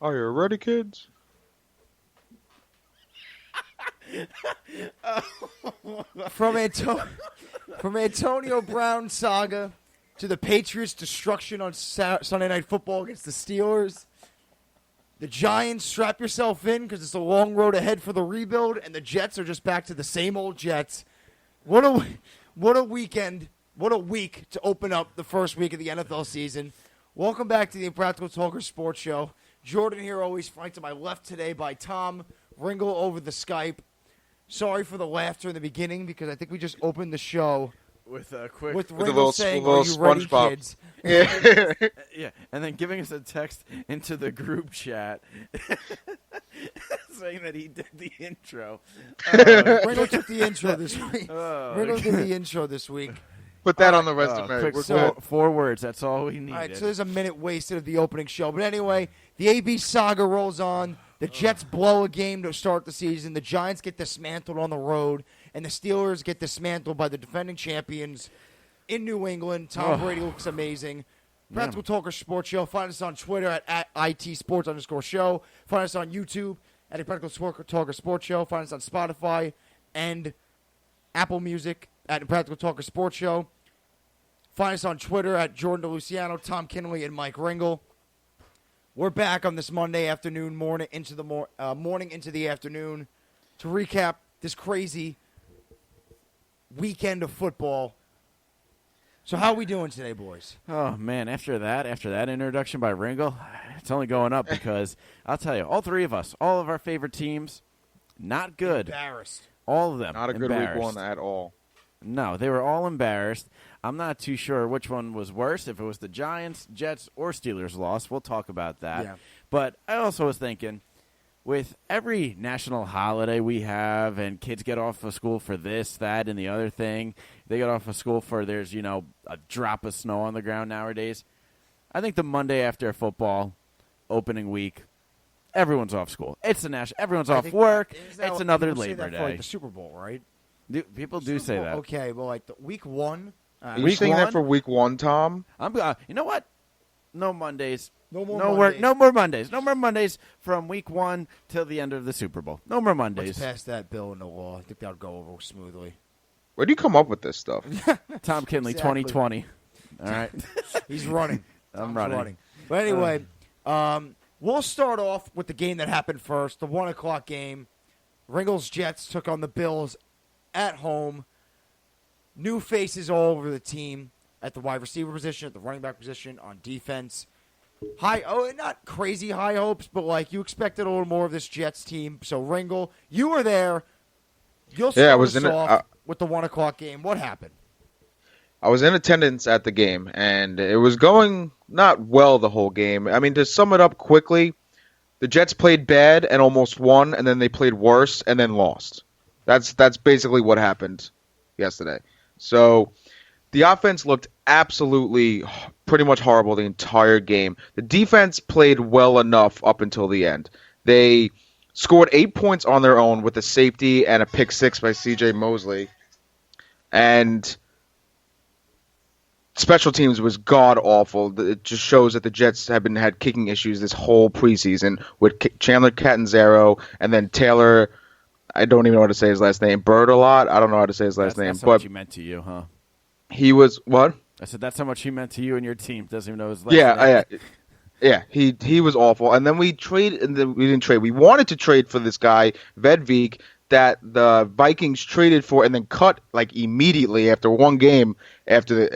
Are you ready, kids? From Antonio Brown saga to the Patriots' destruction on Sunday Night Football against the Steelers. The Giants, strap yourself in because it's a long road ahead for the rebuild, and the Jets are just back to the same old Jets. What a weekend. What a week to open up the first week of the NFL season. Welcome back to the Impractical Talker Sports Show. Jordan here, always flanked to my left today by Tom Ringle over the Skype. Sorry for the laughter in the beginning because I think we just opened the show with a quick with With a Ringle little- saying, little "Are you ready, SpongeBob." kids?" Yeah. yeah, and then giving us a text into the group chat saying that he did the intro. Ringo took the intro this week. Ringo did the intro this week. Put that on the resume. Quick, We're so- good. 4 words. That's all we needed. All right, so there's a minute wasted of the opening show. But anyway, the AB saga rolls on. The Jets blow a game to start the season. The Giants get dismantled on the road. And the Steelers get dismantled by the defending champions in New England. Tom Brady looks amazing. Practical Talker Sports Show. Find us on Twitter at @ITSports_show. Find us on YouTube at Practical Talker Sports Show. Find us on Spotify and Apple Music at Practical Talker Sports Show. Find us on Twitter at Jordan DeLuciano, Tom Kinley, and Mike Ringle. We're back on this Monday afternoon, morning into the afternoon, to recap this crazy weekend of football. So how are we doing today, boys? Oh, man, after that introduction by Ringle, it's only going up because I'll tell you, all three of us, all of our favorite teams, not good. Embarrassed. All of them. Not a good week embarrassed. one at all. No, they were all embarrassed. I'm not too sure which one was worse, if it was the Giants, Jets, or Steelers loss. We'll talk about that. Yeah. But I also was thinking, with every national holiday we have and kids get off of school for this, that, and the other thing, they get off of school for there's, a drop of snow on the ground nowadays. I think the Monday after football, opening week, everyone's off school. It's the national. Everyone's off work. It's another people say Labor that Day. for, like, the Super Bowl, right? People do say that. Okay, well, like the week one. Are you Week saying one? that for week one, Tom? I'm. You know what? No Mondays. No more No Mondays. work. No more Mondays. No more Mondays from week 1 till the end of the Super Bowl. No more Let's Mondays. pass that bill into law. I think that'll go over smoothly. Where do you come up with this stuff? Tom Kinley, Exactly. 2020. All right. He's running. I'm Tom's running. But anyway, we'll start off with the game that happened first, the 1 o'clock game. Ringle's Jets took on the Bills at home. New faces all over the team at the wide receiver position, at the running back position, on defense. Not crazy high hopes, but like you expected a little more of this Jets team. So Ringle, you were there. You'll start I was us in it. off with the 1 o'clock game. What happened? I was in attendance at the game, and it was going not well the whole game. I mean, to sum it up quickly, the Jets played bad and almost won, and then they played worse and then lost. That's basically what happened yesterday. So the offense looked absolutely pretty much horrible the entire game. The defense played well enough up until the end. They scored 8 points on their own with a safety and a pick six by C.J. Mosley. And special teams was god-awful. It just shows that the Jets have had kicking issues this whole preseason with Chandler Catanzaro and then Taylor, I don't even know how to say his last name, Bird-a-lot. I don't know how to say his last name. That's how But much he meant to you, huh? he was, what? I said that's how much he meant to you and your team. Doesn't even know his last name. Yeah. He was awful. And then we didn't trade. We wanted to trade for this guy, Vedvik, that the Vikings traded for and then cut like immediately after one game after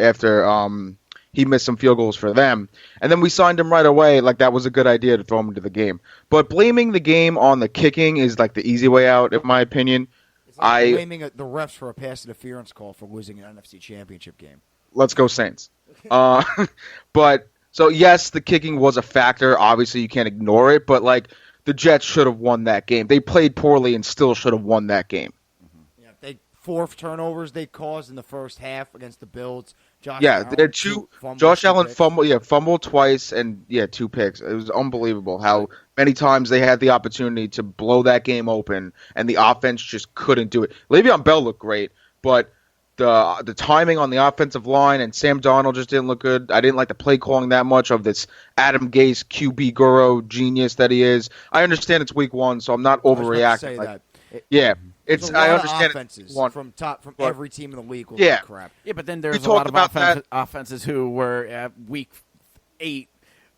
he missed some field goals for them. And then we signed him right away. Like that was a good idea to throw him into the game. But blaming the game on the kicking is like the easy way out, in my opinion. It's like blaming the refs for a pass interference call for losing an NFC Championship game. Let's go Saints. But so yes, the kicking was a factor. Obviously, you can't ignore it. But like the Jets should have won that game. They played poorly and still should have won that game. Yeah, they 4 turnovers they caused in the first half against the Bills. Josh Allen fumbled twice and 2 picks. It was unbelievable how many times they had the opportunity to blow that game open and the offense just couldn't do it. Le'Veon Bell looked great, but the timing on the offensive line, and Sam Darnold just didn't look good. I didn't like the play calling that much of this Adam Gase QB guru genius that he is. I understand it's week 1, so I'm not overreacting. Yeah, it's a lot I understand of offenses from every team in the league. Yeah, crap. Yeah, but then there's a lot of offenses who were at week 8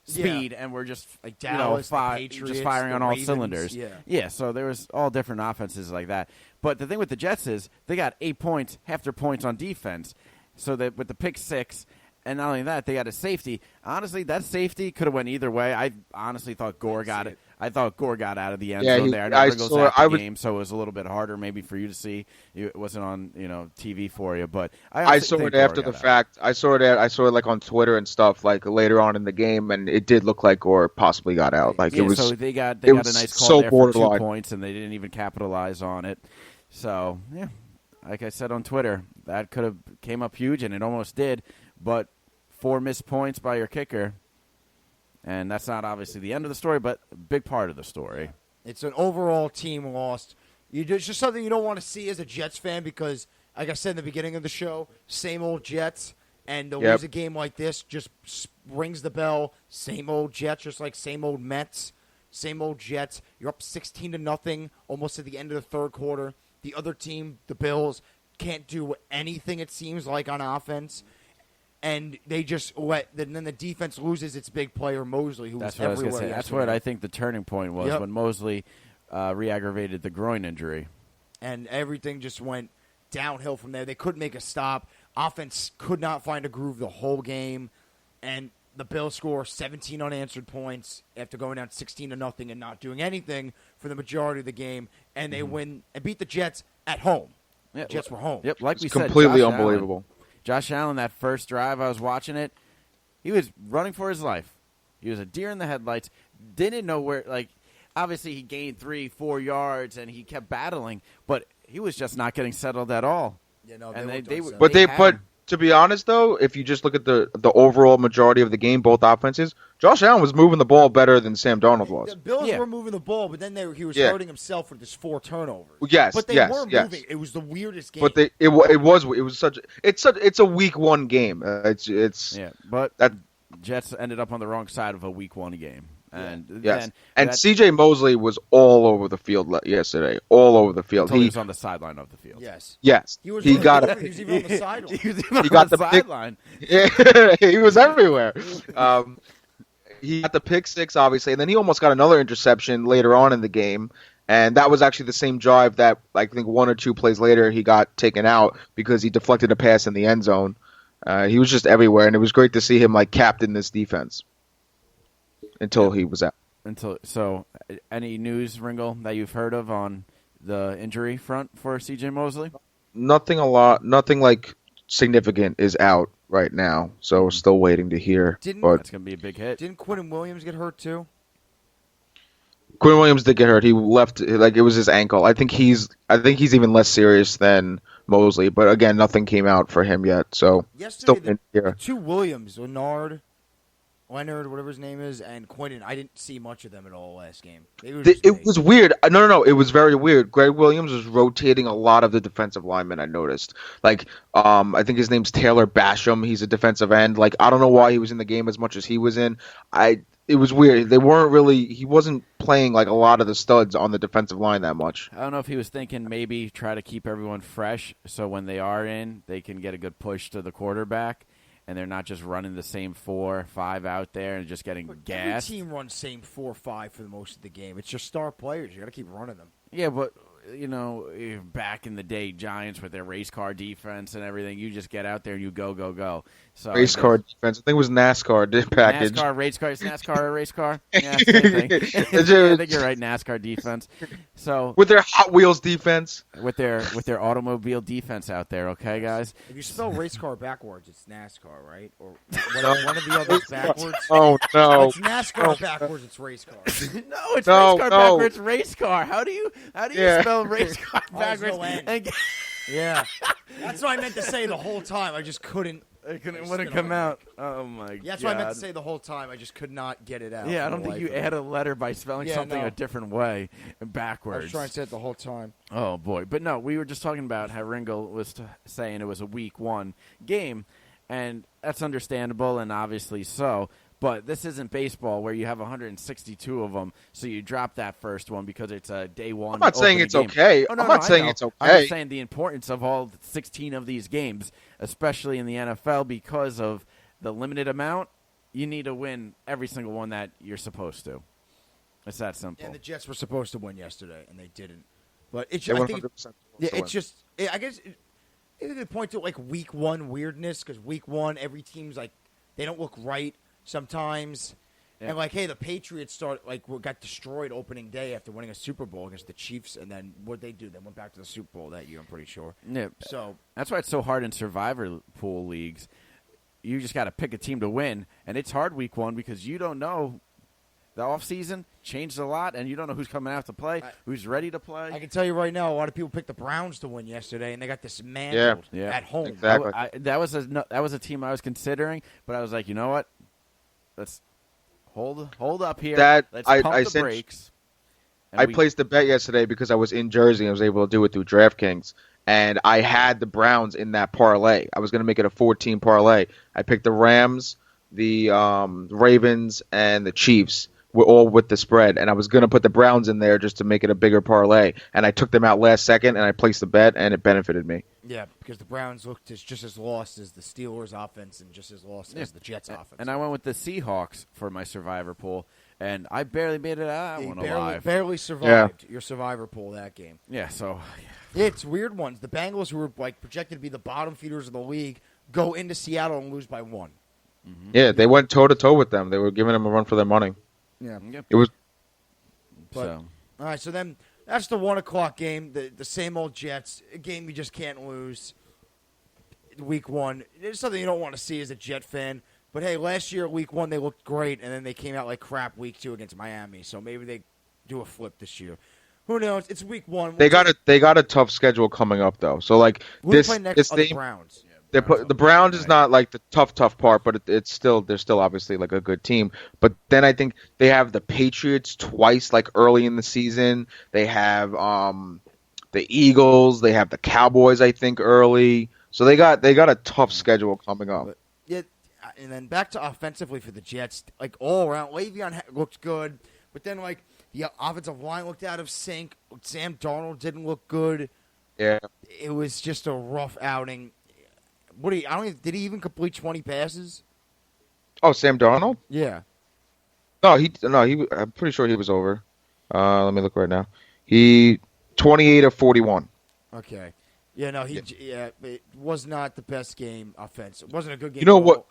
speed and were just like Dallas, Patriots, just firing on all Ravens, cylinders. Yeah. So there was all different offenses like that. But the thing with the Jets is they got 8 points, half their points on defense. So that with the pick 6, and not only that, they got a safety. Honestly, that safety could have went either way. I honestly thought Gore got it. I thought Gore got out of the end zone there. I know goes after the game, so it was a little bit harder maybe for you to see. It wasn't on TV for you, but I saw it after the fact. I saw it like on Twitter and stuff like later on in the game, and it did look like Gore possibly got out. Like it was. So they got a nice call there for 2 points, and they didn't even capitalize on it. So yeah, like I said on Twitter, that could have came up huge, and it almost did, but 4 missed points by your kicker. And that's not obviously the end of the story, but a big part of the story. It's an overall team loss. It's just something you don't want to see as a Jets fan because, like I said in the beginning of the show, same old Jets. And to lose a game like this just rings the bell. Same old Jets, just like same old Mets, same old Jets. You're up 16-0 almost at the end of the third quarter. The other team, the Bills, can't do anything, it seems like, on offense. And they just then the defense loses its big player, Mosley, who was everywhere. That's what I think the turning point was when Mosley re-aggravated the groin injury. And everything just went downhill from there. They couldn't make a stop. Offense could not find a groove the whole game. And the Bills score 17 unanswered points after going down 16-0 and not doing anything for the majority of the game. And they win and beat the Jets at home. Yeah, the Jets were home. Yep, like we said, completely unbelievable. Josh Allen, that first drive, I was watching it. He was running for his life. He was a deer in the headlights. Didn't know where, obviously he gained 3-4 yards and he kept battling, but he was just not getting settled at all. Yeah, no, but to be honest, though, if you just look at the overall majority of the game, both offenses, Josh Allen was moving the ball better than Sam Darnold was. The Bills were moving the ball, but then he was hurting himself with his 4 turnovers. Yes, but they were moving. It was the weirdest game. But it was such. It's a week 1 game. But Jets ended up on the wrong side of a week 1 game. And C.J. Mosley was all over the field yesterday. All over the field. He was on the sideline of the field. Yes. He was even on the sideline. He got the sideline. He was everywhere. He got the pick 6, obviously, and then he almost got another interception later on in the game. And that was actually the same drive that I think 1 or 2 plays later he got taken out because he deflected a pass in the end zone. He was just everywhere, and it was great to see him captain this defense. Until he was out. So, any news, Ringo, that you've heard of on the injury front for C.J. Mosley? Nothing significant is out right now, so we're still waiting to hear. That's going to be a big hit. Didn't Quentin Williams get hurt too? Quentin Williams did get hurt. He left it was his ankle. I think he's even less serious than Mosley, but again, nothing came out for him yet. So yesterday, still in here. The 2 Williams, Leonard, whatever his name is, and Quentin, I didn't see much of them at all last game. It was weird. No. It was very weird. Greg Williams was rotating a lot of the defensive linemen, I noticed. I think his name's Taylor Basham. He's a defensive end. I don't know why he was in the game as much as he was in. It was weird. He wasn't playing a lot of the studs on the defensive line that much. I don't know if he was thinking maybe try to keep everyone fresh so when they are in, they can get a good push to the quarterback. And they're not just running the same 4-5 out there and just getting gassed. Every team runs same 4-5 for the most of the game. It's just star players. You got to keep running them. Yeah, but back in the day, Giants with their race car defense and everything, you just get out there and you go. So race car defense. I think it was NASCAR package. NASCAR, race car. Is NASCAR a race car? Yeah, same thing. I think you're right. NASCAR defense. So with their Hot Wheels defense, with their automobile defense out there. Okay, guys. If you spell race car backwards, it's NASCAR, right? Or one of the others backwards. Oh no! It's NASCAR backwards. It's race car. No, it's race car backwards. Race car. How do you spell race car backwards? Yeah, that's what I meant to say the whole time. I just couldn't. It wouldn't come out. Oh, my God. Yeah, that's what I meant to say the whole time. I just could not get it out. Yeah, I don't think you add a letter by spelling something a different way and backwards. I was trying to say it the whole time. Oh, boy. But no, we were just talking about how Ringo was saying it was a week 1 game, and that's understandable and obviously so. But this isn't baseball where you have 162 of them, so you drop that first one because it's a day 1. I'm not saying it's game. okay. Oh, no, I'm not saying it's okay. I'm just saying the importance of all 16 of these games, especially in the NFL, because of the limited amount. You need to win every single one that you're supposed to. It's that simple. And the Jets were supposed to win yesterday, and they didn't. But it's They I 100% think it's just I guess maybe they point to like week 1 weirdness because week 1 every team's like they don't look right sometimes. Yeah. And like, hey, the Patriots got destroyed opening day after winning a Super Bowl against the Chiefs, and then what'd they do? They went back to the Super Bowl that year, I'm pretty sure. Yeah. So that's why it's so hard in survivor pool leagues. You just got to pick a team to win, and it's hard week 1 because you don't know. The offseason changed a lot, and you don't know who's coming out to play, who's ready to play. I can tell you right now, a lot of people picked the Browns to win yesterday, and they got dismantled at home. Exactly. That was a team I was considering, but I was like, you know what? Let's hold up here. Let's pump the brakes. I placed a bet yesterday because I was in Jersey and I was able to do it through DraftKings. And I had the Browns in that parlay. I was going to make it a 14 parlay. I picked the Rams, the Ravens, and the Chiefs. Were all with the spread, and I was going to put the Browns in there just to make it a bigger parlay, and I took them out last second, and I placed the bet, and it benefited me. Yeah, because the Browns looked just as lost as the Steelers' offense and just as lost as the Jets' offense. And I went with the Seahawks for my survivor pool, and I barely made it out of that one alive. Barely survived your survivor pool that game. Yeah, so... It's weird ones. The Bengals, who were projected to be the bottom feeders of the league, go into Seattle and lose by 1. Mm-hmm. Yeah, they went toe-to-toe with them. They were giving them a run for their money. Yeah, it was. All right, so then that's the 1:00 game. The same old Jets, a game you just can't lose. Week 1, it's something you don't want to see as a Jet fan. But hey, last year week 1 they looked great, and then they came out like crap week 2 against Miami. So maybe they do a flip this year. Who knows? It's week 1. They got a tough schedule coming up though. So like play next the Browns. The Browns is not like the tough part, but it's still they're still obviously like a good team. But then I think they have the Patriots twice, like early in the season. They have the Eagles. They have the Cowboys, I think, early. So they got a tough schedule coming up. But, yeah, and then back to offensively for the Jets, like all around, Le'Veon looked good, but then like the offensive line looked out of sync. Sam Darnold didn't look good. Yeah, it was just a rough outing. Did he even complete 20 passes? Oh, Sam Darnold? Yeah. No, I'm pretty sure he was over. Let me look right now. He 28 of 41. Okay. Yeah, no, it was not the best game offense. It wasn't a good game. You know what?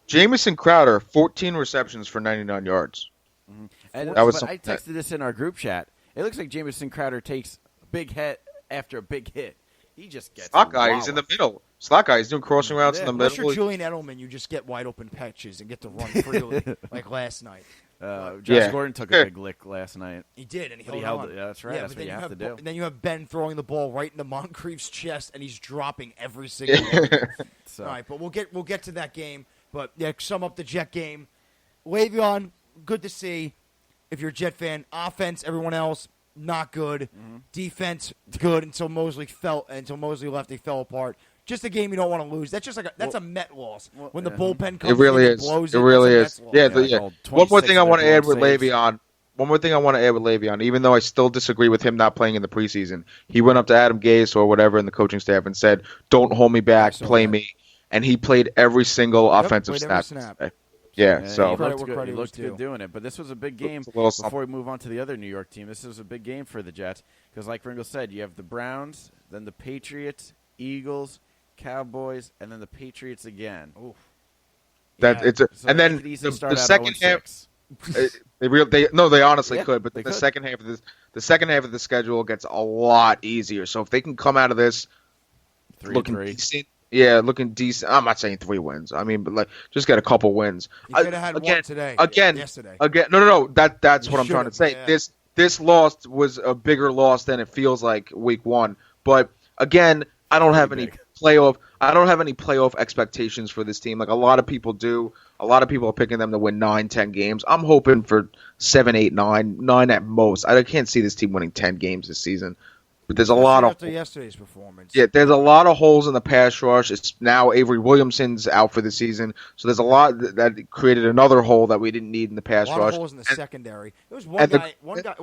Jamison Crowder, 14 receptions for 99 yards. Mm-hmm. And I texted this in our group chat. It looks like Jamison Crowder takes a big hit after a big hit. He just gets slot guy. He's in the middle. Slot guy. He's doing crossing routes in the middle. Unless you're Julian Edelman, you just get wide open patches and get to run freely like last night. Josh Gordon took a big lick last night. He did, and he held on. it. Yeah, that's right. That's what you have to do. And then you have Ben throwing the ball right into Moncrief's chest, and he's dropping every single one. All right, but we'll get to that game. But yeah, sum up the Jet game. Le'Veon, good to see. If you're a Jet fan, offense, everyone else not good. Mm-hmm. Defense good until Mosley left. They fell apart. Just a game you don't want to lose. That's just like a Met loss when the bullpen comes. It really in is. And blows it really is. Yeah. One more thing I want to add with Le'Veon. Even though I still disagree with him not playing in the preseason, he went up to Adam Gase or whatever in the coaching staff and said, "Don't hold me back, play me." And he played every single offensive snap. Yeah, so he looked good doing it. But this was a big game. Before we move on to the other New York team, this was a big game for the Jets because, like Ringo said, you have the Browns, then the Patriots, Eagles, Cowboys, and then the Patriots again. Oof. And then the second half. They honestly could, but the second half of the schedule gets a lot easier. So if they can come out of this looking decent. Yeah, looking decent. I'm not saying 3 wins. I mean, but just get a couple wins. You could have had one today. Yesterday. No. That's what I'm trying to say. Yeah. This loss was a bigger loss than it feels like week 1. But again, I don't have any playoff expectations for this team. Like a lot of people do. A lot of people are picking them to win 9, 10 games. I'm hoping for 7, 8, 9 at most. I can't see this team winning 10 games this season. But there's a lot of after yesterday's performance. Yeah, there's a lot of holes in the pass rush. It's now Avery Williamson's out for the season, so there's a lot that created another hole that we didn't need in the pass rush. A lot of holes in the secondary. There was one guy.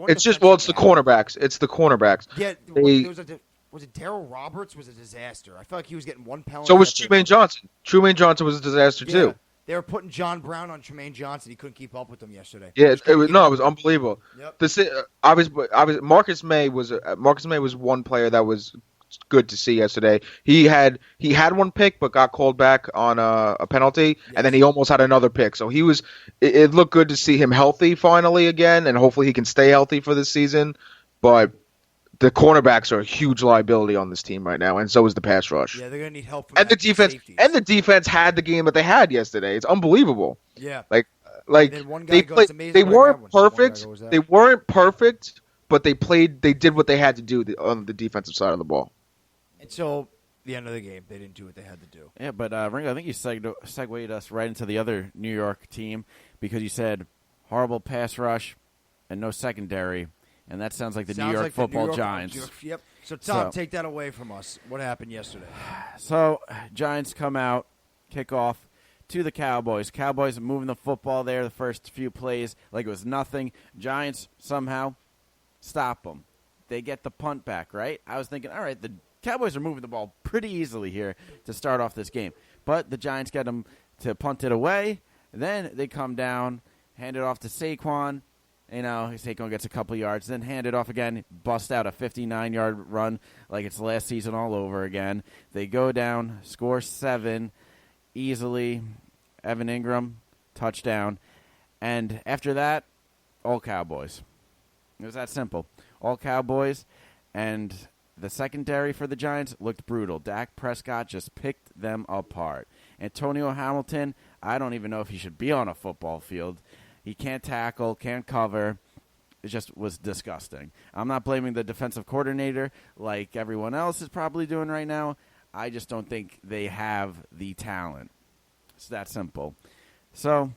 It's the cornerbacks. It's the cornerbacks. Yeah, was it Darryl Roberts was a disaster. I felt like he was getting one penalty. So was Trumaine Johnson. Trumaine Johnson was a disaster too. They were putting John Brown on Tremaine Johnson. He couldn't keep up with them yesterday. Yeah, it was unbelievable. Yep. Marcus May was one player that was good to see yesterday. He had one pick but got called back on a penalty, and then he almost had another pick. So it looked good to see him healthy finally again, and hopefully he can stay healthy for this season. But the cornerbacks are a huge liability on this team right now, and so is the pass rush. Yeah, they're gonna need help from the defense. safeties. And the defense had the game that they had yesterday. It's unbelievable. Yeah, like they weren't perfect. They weren't perfect, but they did what they had to do on the defensive side of the ball. Until the end of the game, they didn't do what they had to do. Yeah, but Ringo, I think you segued us right into the other New York team because you said horrible pass rush and no secondary. And that sounds like the New York Football Giants. Yep. So, Tom, take that away from us. What happened yesterday? So, Giants come out, kick off to the Cowboys. Cowboys moving the football there the first few plays like it was nothing. Giants somehow stop them. They get the punt back, right? I was thinking, all right, the Cowboys are moving the ball pretty easily here to start off this game. But the Giants get them to punt it away. Then they come down, hand it off to Saquon. Saquon gets a couple yards, then hand it off again, bust out a 59-yard run like it's last season all over again. They go down, score 7 easily. Evan Ingram, touchdown. And after that, all Cowboys. It was that simple. All Cowboys, and the secondary for the Giants looked brutal. Dak Prescott just picked them apart. Antonio Hamilton, I don't even know if he should be on a football field. He can't tackle, can't cover. It just was disgusting. I'm not blaming the defensive coordinator like everyone else is probably doing right now. I just don't think they have the talent. It's that simple. So,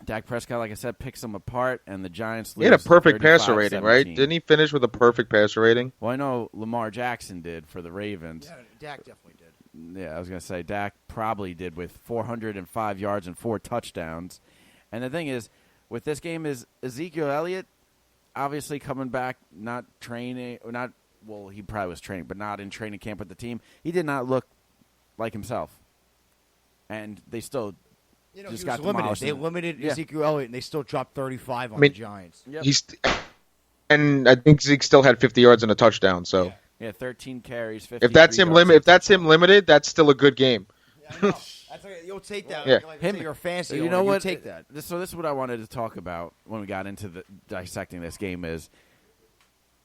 Dak Prescott, like I said, picks them apart, and the Giants lose. He had a perfect passer 35-17. rating, right? Didn't he finish with a perfect passer rating? Well, I know Lamar Jackson did for the Ravens. Yeah, Dak definitely did. Yeah, I was going to say Dak probably did with 405 yards and 4 touchdowns. And the thing is, with this game is Ezekiel Elliott obviously coming back, not training, or not. Well, he probably was training, but not in training camp with the team. He did not look like himself, and they still just got demolished. They limited Ezekiel Elliott, and they still dropped 35 on the Giants. Yep. And I think Zeke still had 50 yards and a touchdown. So 13 carries. 53 if that's him limited, that's still a good game. Yeah, I know. You'll take that. Yeah. Like you're a fancy. You know what? Take that. So this is what I wanted to talk about when we got into dissecting this game is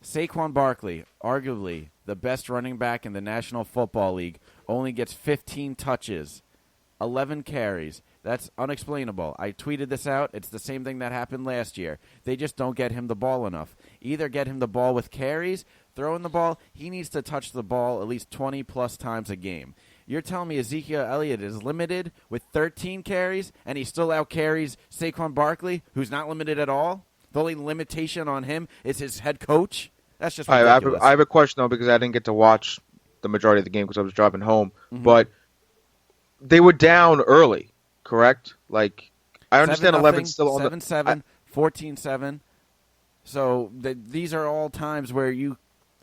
Saquon Barkley, arguably the best running back in the National Football League, only gets 15 touches, 11 carries. That's unexplainable. I tweeted this out. It's the same thing that happened last year. They just don't get him the ball enough. Either get him the ball with carries, throwing the ball. He needs to touch the ball at least 20-plus times a game. You're telling me Ezekiel Elliott is limited with 13 carries, and he still out-carries Saquon Barkley, who's not limited at all? The only limitation on him is his head coach? That's just ridiculous. I have a question, though, because I didn't get to watch the majority of the game because I was driving home. Mm-hmm. But they were down early, correct? Like, I understand 11 still on 7-7, 14-7. So these are all times where you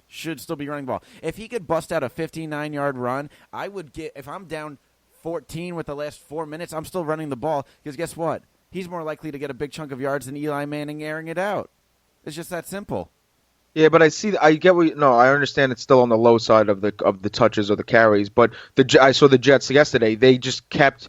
should still be running the ball. If he could bust out a 59-yard run, I would get. If I'm down 14 with the last 4 minutes, I'm still running the ball because guess what? He's more likely to get a big chunk of yards than Eli Manning airing it out. It's just that simple. Yeah, but I understand it's still on the low side of the touches or the carries, but I saw the Jets yesterday. They just kept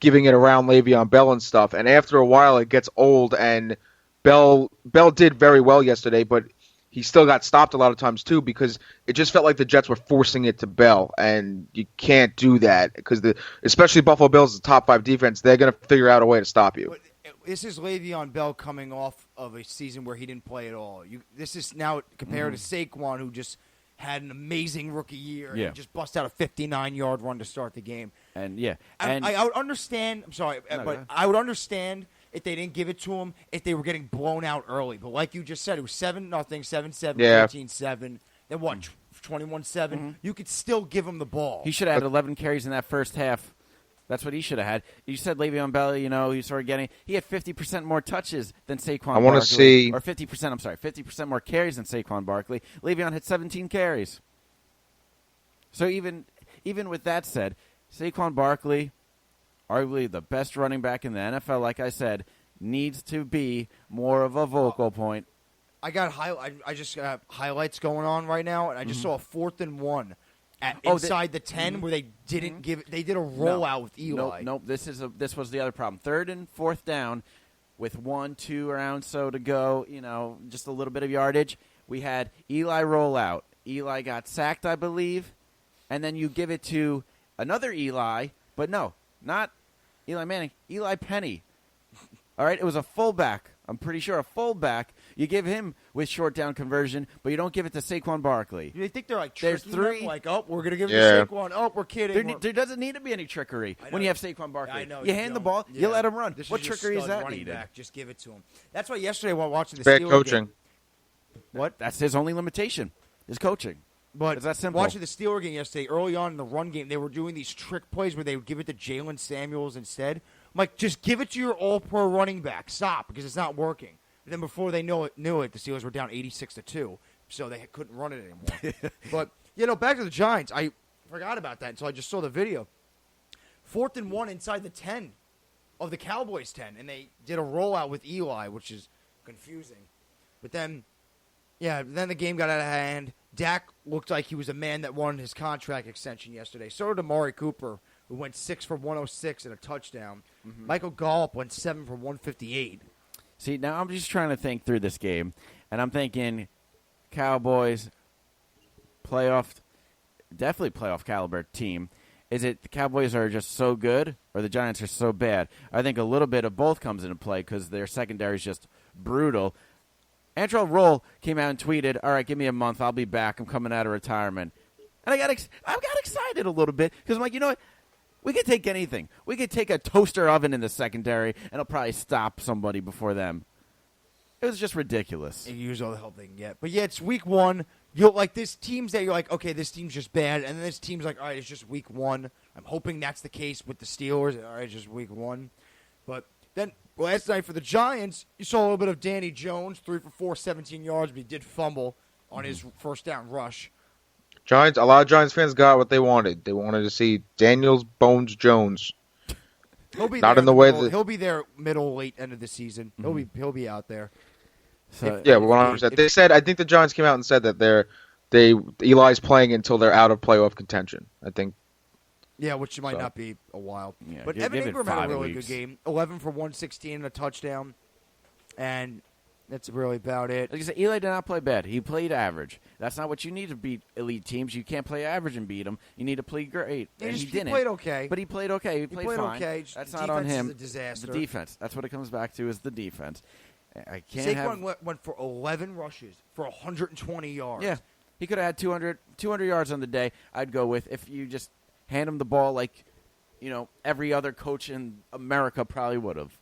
giving it around Le'Veon Bell and stuff, and after a while it gets old. And Bell did very well yesterday, but he still got stopped a lot of times too because it just felt like the Jets were forcing it to Bell, and you can't do that because especially Buffalo Bills, the top 5 defense, they're going to figure out a way to stop you. But this is Le'Veon Bell coming off of a season where he didn't play at all. This is now compared to Saquon, who just had an amazing rookie year Yeah. and just bust out a 59-yard run to start the game. And yeah, I would understand. I'm sorry, No, go but ahead. I would understand if they didn't give it to him if they were getting blown out early. But like you just said, it was 7-0, 7-7, Yeah. 14-7. Then what? 21-7. Mm-hmm. You could still give him the ball. he should have had 11 carries in that first half. That's what he should have had. You said Le'Veon Bell, he started getting. He had 50% more touches than Saquon Barkley. I wanna see- Or 50%, I'm sorry, 50% more carries than Saquon Barkley. Le'Veon had 17 carries. So even with that said, Saquon Barkley, arguably the best running back in the NFL, like I said, needs to be more of a vocal point. I got I just got highlights going on right now, and I just saw a 4th and 1 at inside the 10 where they didn't give. They did a rollout with Eli. Nope. This was the other problem. 3rd and 4th down, with 1-2 around so to go. Just a little bit of yardage. We had Eli roll out. Eli got sacked, I believe, and then you give it to another Eli, but no, not Eli Manning. Eli Penny. All right, it was a fullback. I'm pretty sure a fullback. You give him with short down conversion, but you don't give it to Saquon Barkley. Do they think they're like There's tricking them? 3. Like, oh, we're gonna give it Yeah. to Saquon. Oh, we're kidding. There doesn't need to be any trickery I when know. you have Saquon Barkley. I know you hand the don't. ball, Yeah. you let him run. This What is your trickery is stud that running needed? back. Just give it to him. That's why yesterday while watching the Bad Steelers coaching. game, what? That's his only limitation, is coaching. But It's that simple. watching the Steelers game yesterday, early on in the run game, they were doing these trick plays where they would give it to Jalen Samuels instead. I'm like, just give it to your all-pro running back. Stop, because it's not working. And then before they knew it, the Steelers were down 86-2, so they couldn't run it anymore. But back to the Giants. I forgot about that until I just saw the video. 4th and 1 inside the 10 of the Cowboys 10, and they did a rollout with Eli, which is confusing. But then the game got out of hand. Dak looked like he was a man that won his contract extension yesterday. So did Amari Cooper, who went 6 for 106 and a touchdown. Michael Gallup went 7 for 158. See, now I'm just trying to think through this game, and I'm thinking Cowboys, definitely playoff caliber team. Is it the Cowboys are just so good or the Giants are so bad? I think a little bit of both comes into play because their secondary is just brutal. Andrew Roll came out and tweeted, "All right, give me a month. I'll be back. I'm coming out of retirement." And I got excited a little bit because I'm like, you know what? We could take anything. We could take a toaster oven in the secondary, and it'll probably stop somebody before them. It was just ridiculous. And use all the help they can get. But yeah, it's week 1. You'll like this teams that you're like, okay, this team's just bad, and then this team's like, all right, it's just week 1. I'm hoping that's the case with the Steelers. All right, it's just week 1. But then last night for the Giants, you saw a little bit of Danny Jones, 3 for 4, 17 yards, but he did fumble on his first down rush. A lot of Giants fans got what they wanted. They wanted to see Daniels Bones Jones. He'll be Not there in the way middle- that- he'll be there middle late end of the season. He'll be out there. So, Yeah, but what I'm saying, they said, I think the Giants came out and said that Eli's playing until they're out of playoff contention. I think. Yeah, which might So. not be a while. Yeah, But give Evan it Ingram had a 5 really weeks. good game. 11 for 116 and a touchdown. And that's really about it. Like I said, Eli did not play bad. He played average. That's not what you need to beat elite teams. You can't play average and beat them. You need to play great. And he didn't. played okay. But he played okay. He He played played fine. okay. That's The not on defense him. is a disaster. The defense. That's what it comes back to is the defense. I can't Saquon have. went for 11 rushes for 120 yards. Yeah, he could have had 200 yards on the day. I'd go with if you just hand him the ball like, every other coach in America probably would have.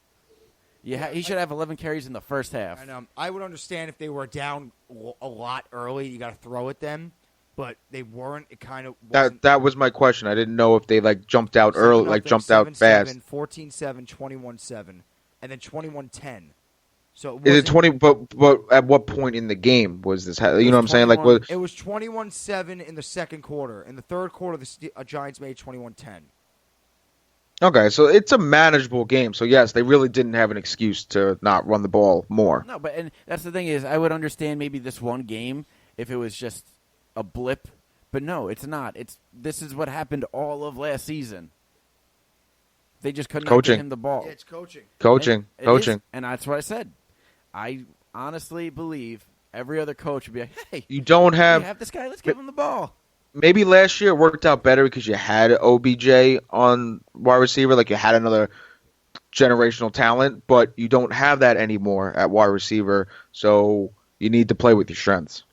He should have 11 carries in the first half. And I would understand if they were down a lot early, you got to throw at them. But they weren't. It kind of wasn't. That was my question. I didn't know if they jumped out early, 7-0, jumped out 7-7, fast. 14-7, 21-7, and then 21-10. So Is it wasn't- 20? But at what point in the game was this? You know what I'm saying? Like, 21. what? It was 21-7 in the second quarter. In the third quarter, the Giants made 21-10. Okay, so it's a manageable game. So yes, they really didn't have an excuse to not run the ball more. No, and that's the thing is, I would understand maybe this one game if it was just a blip, but no, it's not. This is what happened all of last season. They just couldn't Coaching. get him the ball. Yeah, it's coaching. Coaching. It is, and that's what I said. I honestly believe every other coach would be like, "Hey, You don't we have. have this guy. Let's give him the ball." Maybe last year it worked out better because you had OBJ on wide receiver, like you had another generational talent, but you don't have that anymore at wide receiver, so you need to play with your strengths.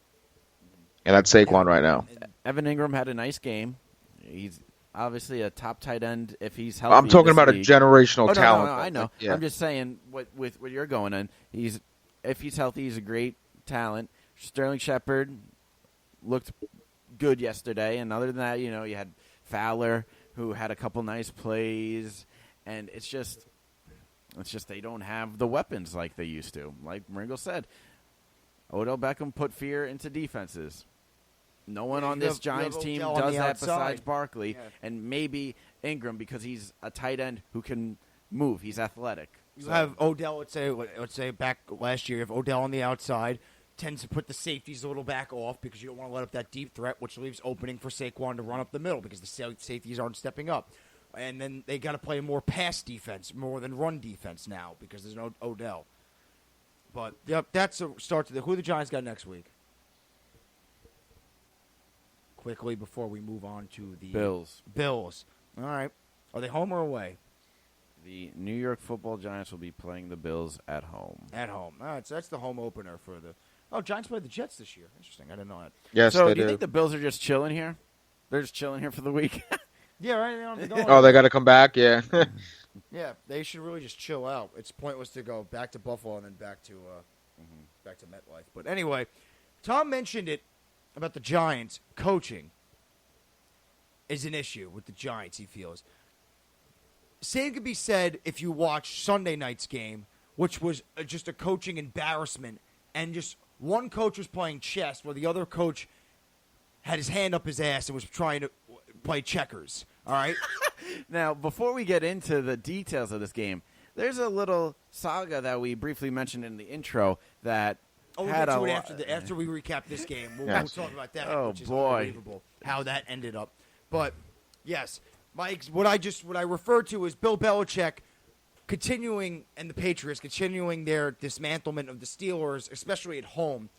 And that's Saquon right now. Evan Ingram had a nice game. He's obviously a top tight end if he's healthy. I'm talking this about a week. generational talent. No, I know. Yeah. I'm just saying what you're going on. If he's healthy, he's a great talent. Sterling Shepard looked good yesterday, and other than that, you had Fowler who had a couple nice plays, and it's just they don't have the weapons like they used to. Like Ringo said, Odell Beckham put fear into defenses. No one on this Giants team does that besides Barkley, and maybe Ingram because he's a tight end who can move. He's athletic. You have Odell. Let's say back last year, you have Odell on the outside. Tends to put the safeties a little back off because you don't want to let up that deep threat, which leaves opening for Saquon to run up the middle because the safeties aren't stepping up. And then they got to play more pass defense more than run defense now because there's no Odell. But yep, that's a start to who the Giants got next week. Quickly before we move on to the Bills. All right. Are they home or away? The New York Football Giants will be playing the Bills at home. At home. All right, so that's the home opener for the. Oh, Giants played the Jets this year. Interesting. I didn't know that. Yes, so they do you do. think the Bills are just chilling here? They're just chilling here for the week. Yeah, right. They don't have to go Oh, they got to come back. Yeah. Yeah, they should really just chill out. It's pointless to go back to Buffalo and then back to MetLife. But anyway, Tom mentioned it about the Giants coaching is an issue with the Giants. He feels same could be said if you watch Sunday night's game, which was just a coaching embarrassment, and just one coach was playing chess while the other coach had his hand up his ass and was trying to play checkers. All right. Now, before we get into the details of this game, there's a little saga that we briefly mentioned in the intro that we'll had get to a it after we recap this game. We'll talk about that, Oh, which is boy. unbelievable how that ended up. But yes, what I referred to is Bill Belichick continuing and the Patriots continuing their dismantlement of the Steelers, especially at home,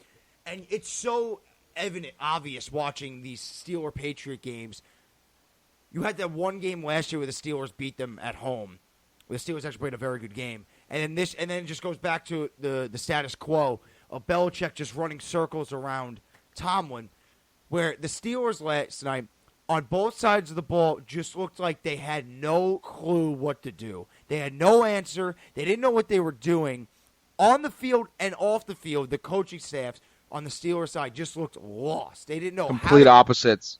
and it's so obvious watching these Steeler-Patriot games. You had that one game last year where the Steelers beat them at home. Where the Steelers actually played a very good game. And then it just goes back to the status quo of Belichick just running circles around Tomlin, where the Steelers last night, on both sides of the ball, just looked like they had no clue what to do. They had no answer. They didn't know what they were doing. On the field and off the field, the coaching staffs on the Steelers side just looked lost. They didn't know Complete opposites.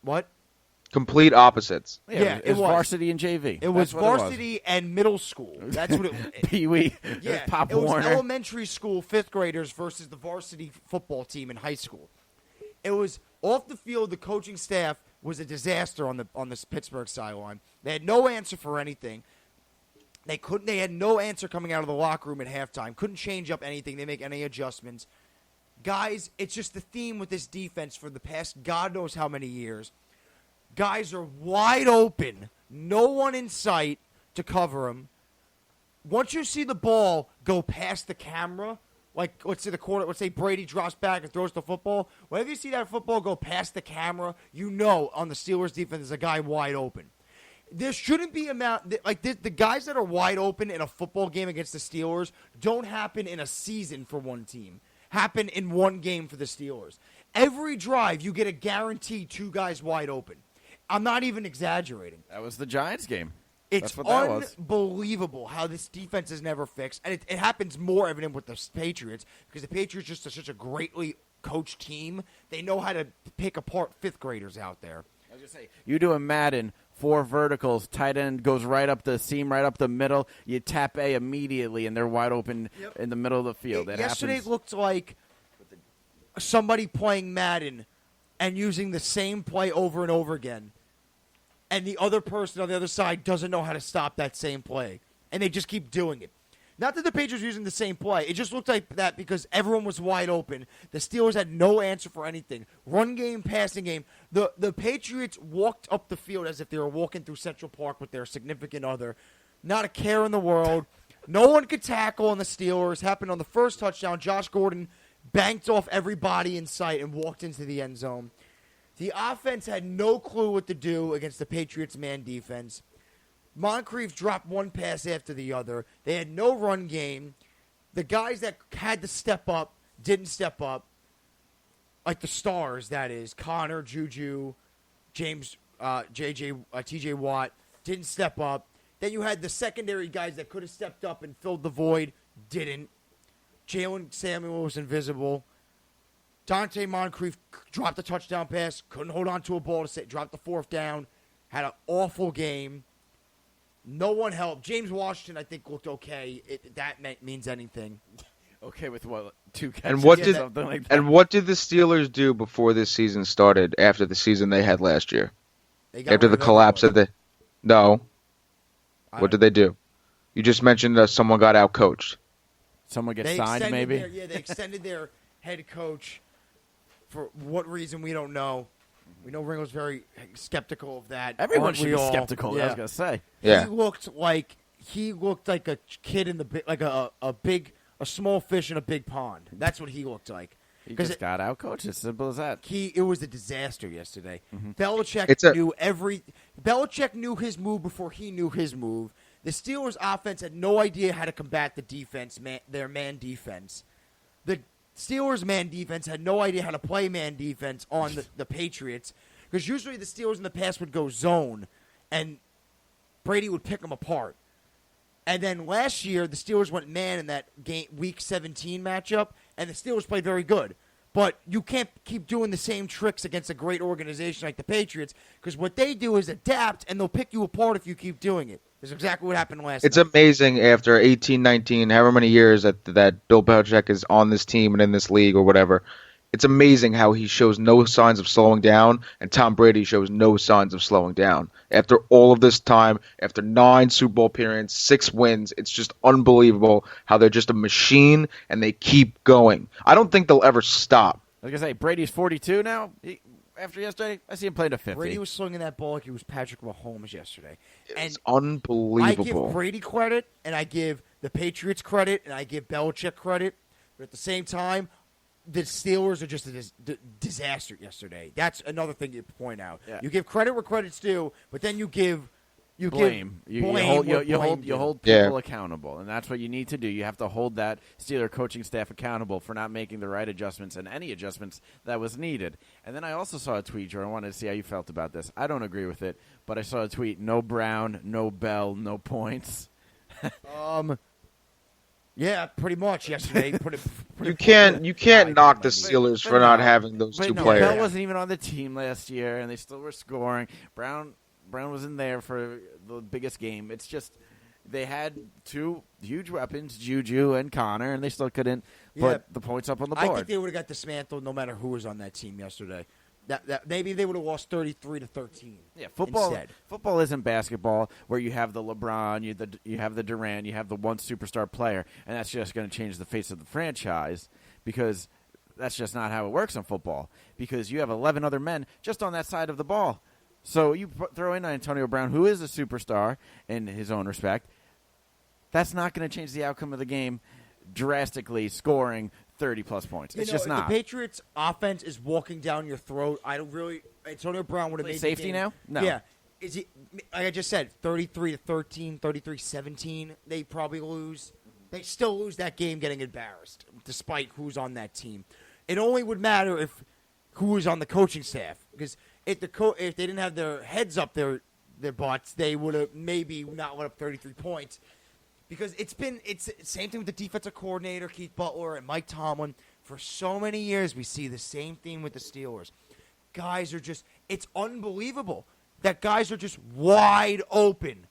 What? Complete opposites. Yeah, it was varsity and JV. It was varsity and middle school. That's what it was. Pee-wee. Yeah, Pop it was Warner. elementary school fifth graders versus the varsity football team in high school. It was off the field. The coaching staff was a disaster on this Pittsburgh sideline. They had no answer for anything. They had no answer coming out of the locker room at halftime. Couldn't change up anything. They make any adjustments. Guys, it's just the theme with this defense for the past God knows how many years. Guys are wide open. No one in sight to cover them. Once you see the ball go past the camera, like let's say Brady drops back and throws the football. Whenever you see that football go past the camera, you know on the Steelers defense there's a guy wide open. There shouldn't be the guys that are wide open in a football game against the Steelers don't happen in a season for one team. Happen in one game for the Steelers. Every drive you get a guaranteed two guys wide open. I'm not even exaggerating. That was the Giants game. It's That's what that was. Unbelievable how this defense is never fixed. And it happens more evident with the Patriots because the Patriots just are such a greatly coached team. They know how to pick apart fifth graders out there. I was going to say, you do a Madden, 4 verticals, tight end goes right up the seam, right up the middle. You tap A immediately, and they're wide open in the middle of the field. Yesterday looked like somebody playing Madden and using the same play over and over again. And the other person on the other side doesn't know how to stop that same play. And they just keep doing it. Not that the Patriots were using the same play. It just looked like that because everyone was wide open. The Steelers had no answer for anything. Run game, passing game. The Patriots walked up the field as if they were walking through Central Park with their significant other. Not a care in the world. No one could tackle on the Steelers. Happened on the first touchdown. Josh Gordon banked off everybody in sight and walked into the end zone. The offense had no clue what to do against the Patriots' man defense. Moncrief dropped one pass after the other. They had no run game. The guys that had to step up didn't step up. like the stars, that is, Connor, Juju, James, TJ Watt, didn't step up. Then you had the secondary guys that could have stepped up and filled the void, didn't. Jalen Samuel was invisible. Dante Moncrief dropped a touchdown pass, couldn't hold on to a ball to say, dropped the fourth down, had an awful game. No one helped. James Washington, I think, looked okay. That means anything. Okay with what? 2 catches? And what did something like that. and what did the Steelers do before this season started? After the season they had last year, after the collapse of the what did they do? You just mentioned that someone got out coached. Someone gets signed, maybe. They extended their head coach for what reason we don't know. We know Ringo's very skeptical of that. Everyone Aren't should we be all? skeptical. Yeah. I was gonna say. Yeah. He looked like a kid in the like a small fish in a big pond. That's what he looked like. He just got out coached. As simple as that. It was a disaster yesterday. Mm-hmm. Belichick knew his move before he knew his move. The Steelers' offense had no idea how to combat the defense, their man defense. The Steelers' man defense had no idea how to play man defense on the Patriots, because usually the Steelers in the past would go zone, and Brady would pick them apart. And then last year, the Steelers went man in that game, Week 17 matchup, and the Steelers played very good. But you can't keep doing the same tricks against a great organization like the Patriots, because what they do is adapt, and they'll pick you apart if you keep doing it. That's exactly what happened last It's night. amazing after 18, 19, however many years that Bill Belichick is on this team and in this league or whatever. It's amazing how he shows no signs of slowing down, and Tom Brady shows no signs of slowing down. After all of this time, after 9 Super Bowl appearances, 6 wins, it's just unbelievable how they're just a machine and they keep going. I don't think they'll ever stop. I was gonna say Brady's 42 now. After yesterday, I see him playing to 50. Brady was slinging that ball like he was Patrick Mahomes yesterday. It's And unbelievable. I give Brady credit, and I give the Patriots credit, and I give Belichick credit. But at the same time, the Steelers are just a disaster yesterday. That's another thing you point out. Yeah. You give credit where credit's due, but then you give blame. Give You blame hold where blame you due. hold people accountable, and that's what you need to do. You have to hold that Steeler coaching staff accountable for not making the right adjustments and any adjustments that was needed. And then I also saw a tweet, Joe. I wanted to see how you felt about this. I don't agree with it, but I saw a tweet: no Brown, no Bell, no points. Yeah, pretty much yesterday. You can't knock the Steelers for not having those two no, players. Bell wasn't even on the team last year, and they still were scoring. Brown wasn't there for the biggest game. It's just they had 2 huge weapons, Juju and Connor, and they still couldn't put the points up on the board. I think they would have got dismantled no matter who was on that team yesterday. That maybe they would have lost 33-13. Yeah, football. Instead. Football isn't basketball where you have the LeBron, you have the Durant, you have the one superstar player, and that's just going to change the face of the franchise, because that's just not how it works in football. Because you have 11 other men just on that side of the ball. So you throw in Antonio Brown, who is a superstar in his own respect. That's not going to change the outcome of the game drastically, scoring 30-plus points. It's just not. The Patriots' offense is walking down your throat. Antonio Brown would have made safety the game. now? No. Yeah. Is it, like I just said, 33-13, 33-17, they probably lose. They still lose that game getting embarrassed, despite who's on that team. It only would matter if who was on the coaching staff, because if they didn't have their heads up their butts, they would have maybe not let up 33 points. Because it's the same thing with the defensive coordinator, Keith Butler, and Mike Tomlin. For so many years, we see the same thing with the Steelers. Guys are it's unbelievable that guys are just wide open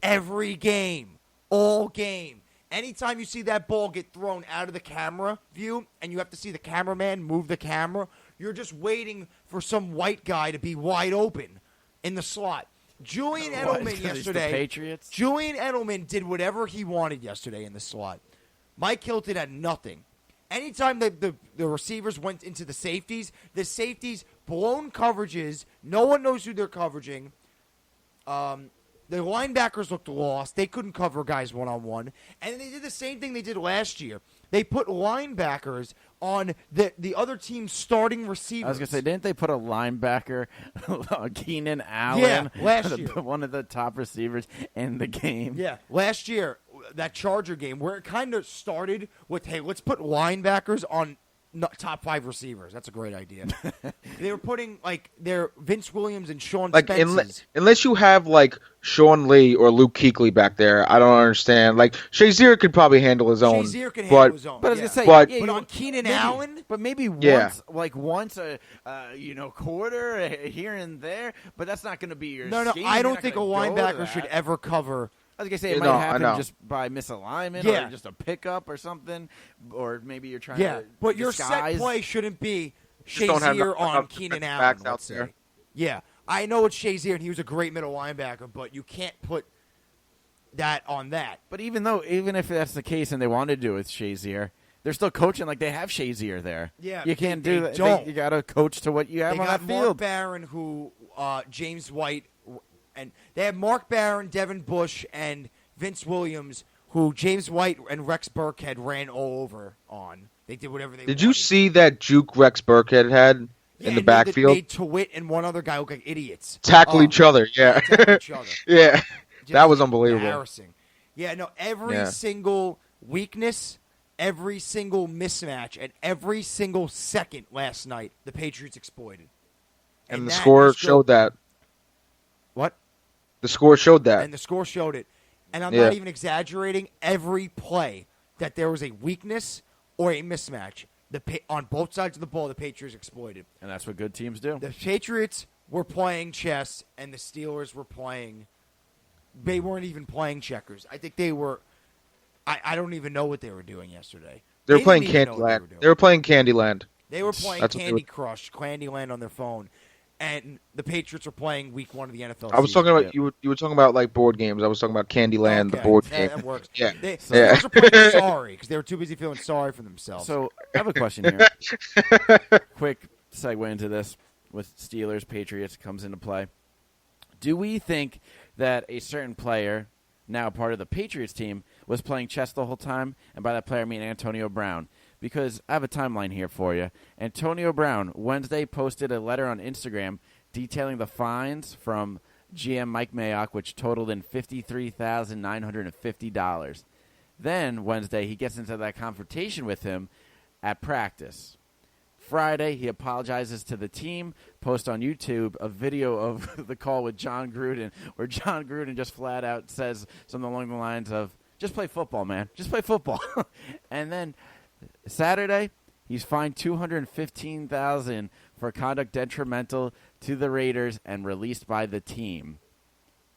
every game, all game. Anytime you see that ball get thrown out of the camera view and you have to see the cameraman move the camera, you're just waiting for some white guy to be wide open in the slot. Julian Edelman yesterday. The Patriots? Julian Edelman did whatever he wanted yesterday in the slot. Mike Hilton had nothing. Anytime the receivers went into the safeties blown coverages. No one knows who they're covering. The linebackers looked lost. They couldn't cover guys one-on-one. And they did the same thing they did last year. They put linebackers on the other team's starting receivers. I was going to say, didn't they put a linebacker, Keenan Allen, Yeah, last year. one of the top receivers in the game? Yeah, last year, that Charger game, where it kind of started with, hey, let's put linebackers on top 5 receivers. That's a great idea. They were putting their Vince Williams and Sean Like Spence. unless you have like Sean Lee or Luke Kuechly back there, I don't understand. Like Shazier could probably handle his own. Shazier can handle his own. But I was gonna say, But- yeah, But on Keenan Allen, but maybe Yeah. once a quarter here and there. But that's not going to be your. no, scheme. I You're don't not think a gonna go to linebacker that. should ever cover. I was gonna say it Yeah, might no, I happen know. just by misalignment Yeah. or just a pickup or something, or maybe you're trying Yeah, to but your set disguise. play shouldn't be Just don't have Shazier enough on defensive Keenan Allen. backs out Let's say. there. Yeah, I know it's Shazier, and he was a great middle linebacker, but you can't put that on that. But even if that's the case and they wanted to do it with Shazier, they're still coaching like they have Shazier there. Yeah, you can't they do that. don't. You got to coach to what you have They on got that Mark field. Barron, who James White, and they have Mark Barron, Devin Bush, and Vince Williams, who James White and Rex Burkhead ran all over on. They did whatever they Did wanted. you see that juke Rex Burkhead had in the and backfield? Made TeWitt and one other guy look like idiots. Tackle each other. Yeah. Tackle each other. Yeah. Just That was unbelievable. Embarrassing. Yeah, no, every Yeah. single weakness, every single mismatch, and every single second last night, the Patriots exploited. And the that score is good. showed that. What? The score showed that. And the score showed it. And I'm Yeah. not even exaggerating. Every play that there was a weakness or a mismatch, on both sides of the ball, the Patriots exploited. And that's what good teams do. The Patriots were playing chess, and the Steelers were playing. They weren't even playing checkers. I think they were. I don't even know what they were doing yesterday. They were didn't playing even know what Candyland. They were playing Candyland. They were playing That's what they Candy were- Crush, Candyland on their phone, and the Patriots were playing Week 1 of the NFL. I was season. talking about you were talking about like board games. I was talking about Candyland, the Okay, board that, game. that works. Yeah. They, Yeah. the Steelers were playing sorry because they were too busy feeling sorry for themselves. So I have a question here. Quick segue into this with Steelers, Patriots comes into play. Do we think that a certain player, now part of the Patriots team, was playing chess the whole time? And by that player, I mean Antonio Brown. Because I have a timeline here for you. Antonio Brown, Wednesday, posted a letter on Instagram detailing the fines from GM Mike Mayock, which totaled in $53,950. Then, Wednesday, he gets into that confrontation with him at practice. Friday, he apologizes to the team, posts on YouTube a video of the call with John Gruden, where John Gruden just flat out says something along the lines of, just play football, man. Just play football. And then Saturday, he's fined $215,000 for conduct detrimental to the Raiders and released by the team.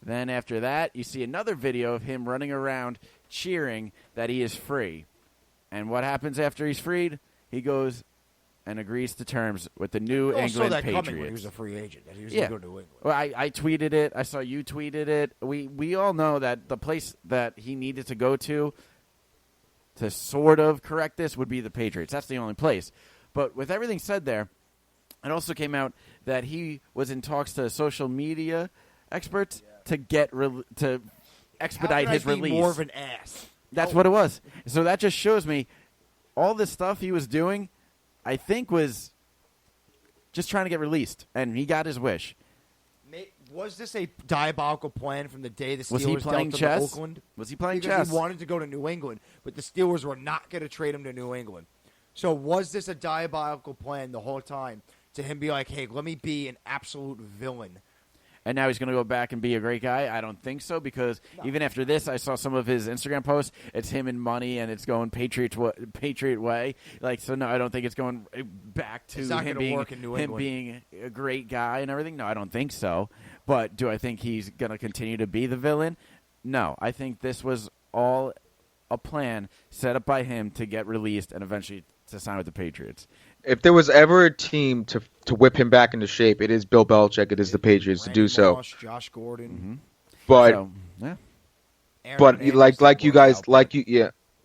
Then after that, you see another video of him running around cheering that he is free. And what happens after he's freed? He goes and agrees to terms with the New You all saw England that coming when Patriots. he was a free agent. That he was Yeah. going to New England. Well, I tweeted it. I saw you tweeted it. We all know that the place that he needed to go to sort of correct this would be the Patriots. That's the only place. But with everything said there, it also came out that he was in talks to social media experts to get to expedite How his could I be release. more of an ass. That's what it was. So that just shows me all this stuff he was doing, I think, was just trying to get released, and he got his wish. Was this a diabolical plan from the day the Steelers Was he playing dealt chess? to Oakland? Was he playing Because chess? he wanted to go to New England, but the Steelers were not going to trade him to New England. So was this a diabolical plan the whole time to him be like, hey, let me be an absolute villain? And now he's going to go back and be a great guy? I don't think so, because even after this, I saw some of his Instagram posts. It's him and money, and it's going Patriot way. Like, so no, I don't think it's going back to It's not him gonna being work in New him England. being a great guy and everything. No, I don't think so. But do I think he's going to continue to be the villain? No, I think this was all a plan set up by him to get released and eventually to sign with the Patriots. If there was ever a team to whip him back into shape, it is Bill Belichick. It is the Patriots to Randy do so. Moss, Josh Gordon. But So, yeah. Aaron but Rodgers like didn't you work guys out,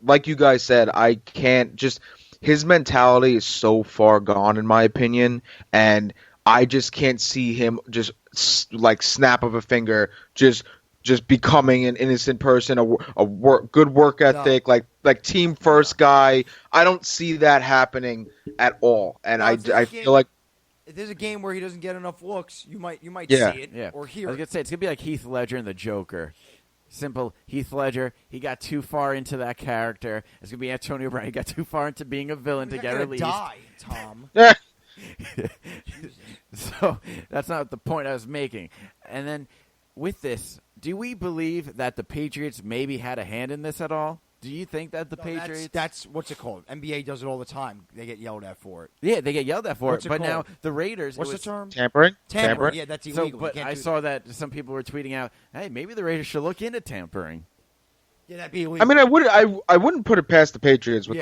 like you guys said, I can't just his mentality is so far gone in my opinion, and I just can't see him just like snap of a finger just becoming an innocent person, good work ethic, like team first guy. I don't see that happening at all, and No, I if there's a game- feel like If there's a game where he doesn't get enough looks, you might Yeah. see it Yeah. or I hear was it. going to say, it's going to be like Heath Ledger and the Joker. Simple. Heath Ledger, he got too far into that character. It's going to be Antonio Brown. He got too far into being a villain to get released. Die, Tom. So that's not the point I was making. And then with this, do we believe that the Patriots maybe had a hand in this at all? Do you think that the Patriots... That's what's it called? NBA does it all the time. They get yelled at for it. Yeah, they get yelled at for What's it. it But called? now the Raiders... What's the term? Tampering? Tampering. Yeah, that's So, illegal. but I saw that some people were tweeting out, hey, maybe the Raiders should look into tampering. Yeah, that'd be illegal. I mean, I wouldn't put it past the Patriots with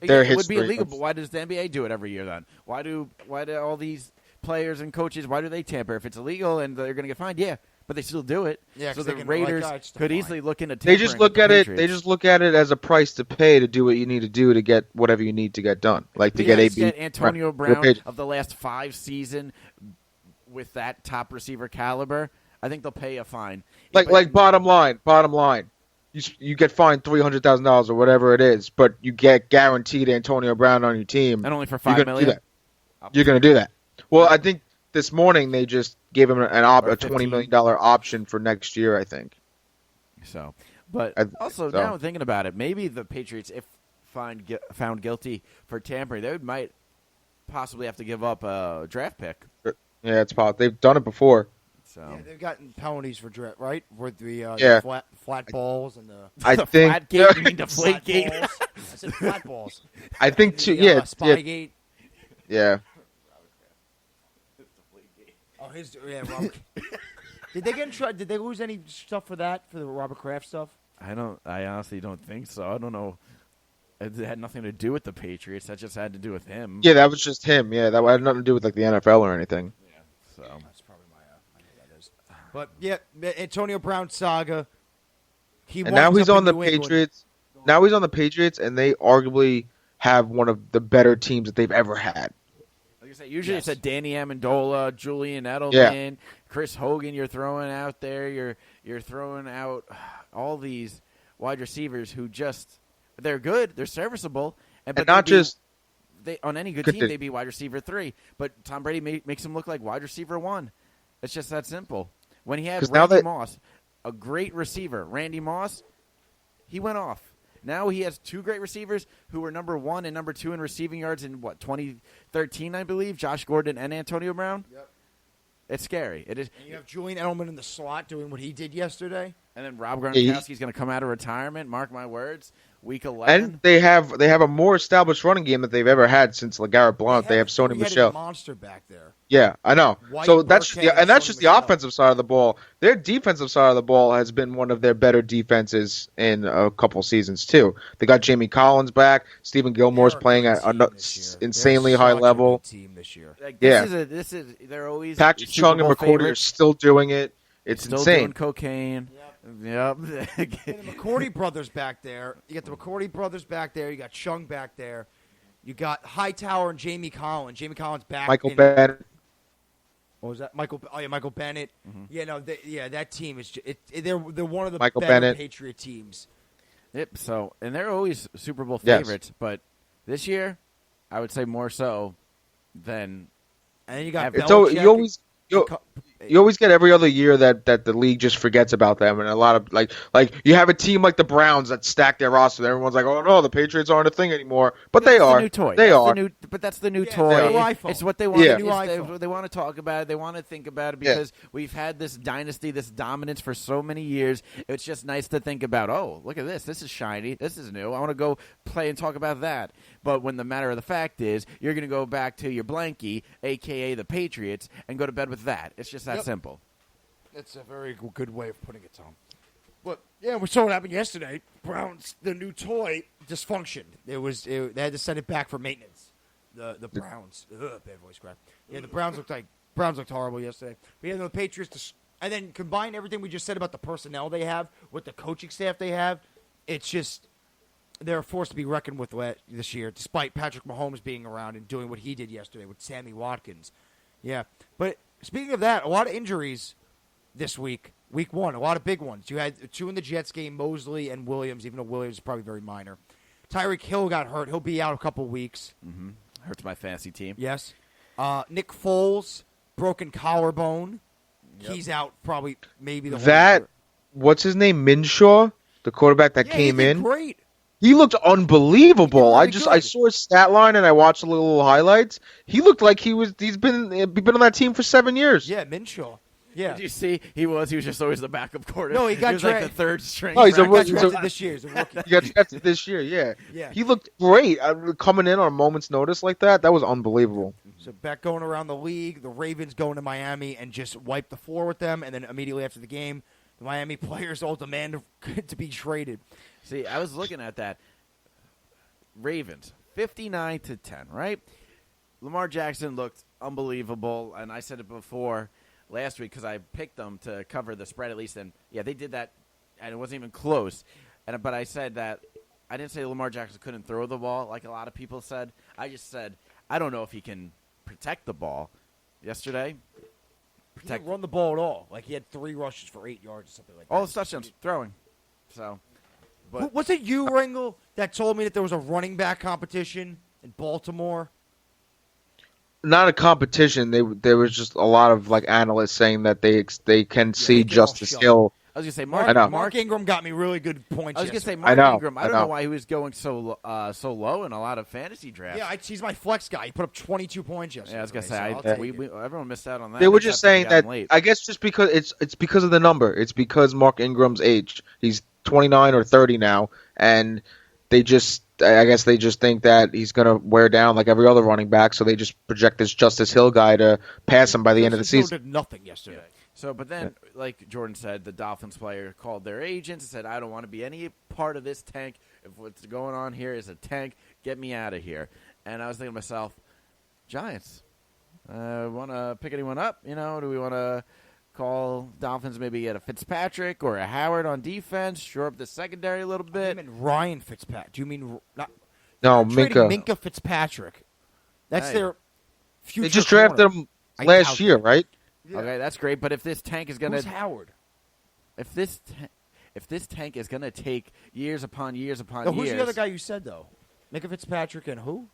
their history. It would be illegal, but why does the NBA do it every year then? Why do all these players and coaches, why do they tamper? If it's illegal and they're going to get fined, yeah, but they still do it. Yeah, so 'cause the they can, Raiders it's could fine. easily look into They tampering. just look with at the it. Patriots. They just look at it as a price to pay to do what you need to do to get whatever you need to get done, like to get Get AB. Antonio right, Brown of the last 5 seasons with that top receiver caliber. I think they'll pay a fine. Like bottom line. You get fined $300,000 or whatever it is, but you get guaranteed Antonio Brown on your team, and only for you're $5 gonna do million. that. You're going to do that. Well, I think this morning they just gave him a $20 million option for next year, I think. So, but also now I'm thinking about it, maybe the Patriots, if found guilty for tampering, they might possibly have to give up a draft pick. Yeah, it's possible. They've done it before. So they've gotten penalties for draft, right? With the flat balls and the flat gate. You mean deflate gate? I said flat balls. I think too. Spygate. Yeah. Oh, Robert. Did they get in trouble? Did they lose any stuff for that, for the Robert Kraft stuff? I honestly don't think so. I don't know. It had nothing to do with the Patriots. That just had to do with him. Yeah, that was just him. Yeah, that had nothing to do with like the NFL or anything. Yeah. So that's probably I know that is. But yeah, Antonio Brown saga. Now he's on the Patriots. Now he's on the Patriots, and they arguably have one of the better teams that they've ever had. Like I said, usually it's a Danny Amendola, Julian Edelman, Chris Hogan. You're throwing out there. You're throwing out all these wide receivers who they're good, they're serviceable, but not just on any good team they'd be wide receiver 3. But Tom Brady makes him look like wide receiver 1. It's just that simple. When he had Randy Moss, a great receiver, Randy Moss, he went off. Now he has 2 great receivers who were number 1 and number 2 in receiving yards in 2013, I believe. Josh Gordon and Antonio Brown. Yep. It's scary. It is. And you have Julian Edelman in the slot doing what he did yesterday. And then Rob Gronkowski's going to come out of retirement. Mark my words. Week 11. And they have a more established running game that they've ever had since LeGarrette Blount. They have Sony Michel. Monster back there. Yeah, I know. White, so that's Burkhead, just the offensive side of the ball. Their defensive side of the ball has been one of their better defenses in a couple seasons too. They got Jamie Collins back. Stephen Gilmore's playing at an insanely high level. Team this year. They're always Patrick Chung and McCourty are still doing it. It's still insane. Doing cocaine. Yep. The McCourty brothers back there. You got the McCourty brothers back there. You got Chung back there. You got Hightower and Jamie Collins. Jamie Collins back. Michael Bennett. What was that? Michael Bennett. Mm-hmm. Yeah, no, that team is. They're one of the Michael better Bennett. Patriot teams. Yep. So, and they're always Super Bowl favorites, but this year, I would say more so than. And then you got Belichick. You always get every other year that the league just forgets about them, and a lot of like you have a team like the Browns that stack their roster. And everyone's like, "Oh no, the Patriots aren't a thing anymore," but they are. The new toy. They are. But that's the new toy. It's what they want. Yeah. They want to talk about it. They want to think about it because we've had this dynasty, this dominance for so many years. It's just nice to think about. Oh, look at this. This is shiny. This is new. I want to go play and talk about that. But when the matter of the fact is, you're going to go back to your blankie, a.k.a. the Patriots, and go to bed with that. It's just that simple. That's a very good way of putting it, Tom. But, yeah, we saw what happened yesterday. Browns, the new toy, dysfunctioned. They had to send it back for maintenance. The Browns. Bad voice crack. Yeah, the Browns looked horrible yesterday. But, yeah, the Patriots, and then combine everything we just said about the personnel they have with the coaching staff they have, it's just... They're a force to be reckoned with this year, despite Patrick Mahomes being around and doing what he did yesterday with Sammy Watkins. Yeah. But speaking of that, a lot of injuries this week. Week 1, a lot of big ones. You had 2 in the Jets game, Mosley and Williams, even though Williams is probably very minor. Tyreek Hill got hurt. He'll be out a couple weeks. Mm-hmm. Hurts my fantasy team. Yes. Nick Foles, broken collarbone. Yep. He's out probably maybe the whole year. what's his name, Minshaw, the quarterback that Yeah, he came did in. great. He looked unbelievable. He did really I good. saw his stat line and I watched the little highlights. He looked like he's been on that team for 7 years. Yeah, Minshaw. Yeah. Did you see? He was just always the backup quarterback. No, he got was like the drafted. third string. No, he's a He got rookie. drafted this year. He's a rookie. He got drafted this year. Yeah, Yeah. he looked great. Coming in on a moment's notice like that, that was unbelievable. So Beck going around the league, the Ravens going to Miami and just wipe the floor with them, and then immediately after the game, the Miami players all demand to be traded. See, I was looking at that. Ravens, 59-10, right? Lamar Jackson looked unbelievable, and I said it before last week because I picked them to cover the spread at least, and yeah, they did that, and it wasn't even close. But I said that I didn't say Lamar Jackson couldn't throw the ball like a lot of people said. I just said I don't know if he can protect the ball. Yesterday, He didn't run the ball at all. Like, he had 3 rushes for 8 yards or something like that. all his touchdowns throwing. So, but Was it you, Ringle, that told me that there was a running back competition in Baltimore? Not a competition. There was just a lot of like analysts saying that they can see they get all Justice shut. Hill. I was gonna say I know. Mark Ingram got me really good points. I was gonna say yesterday. Mark know, Ingram. I I don't know know. why he was going so low in a lot of fantasy drafts. Yeah, he's my flex guy. He put up 22 points yesterday. Yeah, I was gonna so say I'll take it. everyone missed out on that. They were They just got saying that. late. I guess just because it's because of the number. It's because Mark Ingram's age. He's 29 or 30 now, and I guess they just think that he's going to wear down like every other running back, so they just project this Justice Hill guy to pass him by the end of the Justice Hill season. did nothing yesterday. So, but then, like Jordan said, the Dolphins player called their agents and said, "I don't want to be any part of this tank. If what's going on here is a tank, get me out of here." And I was thinking to myself, Giants, want to pick anyone up? You know, do we want to call Dolphins maybe get a Fitzpatrick or a Howard on defense, shore up the secondary a little I bit? mean Ryan Fitzpatrick. Do you mean not? No, Trading Minka. Minka Fitzpatrick. That's Hey. their future. They just corner. drafted him I last doubt year, that. right? Yeah. Okay, that's great. But if this tank is gonna, Who's Howard? if this tank is gonna take years upon years upon No, years, who's the other guy you said though? Minka Fitzpatrick and who?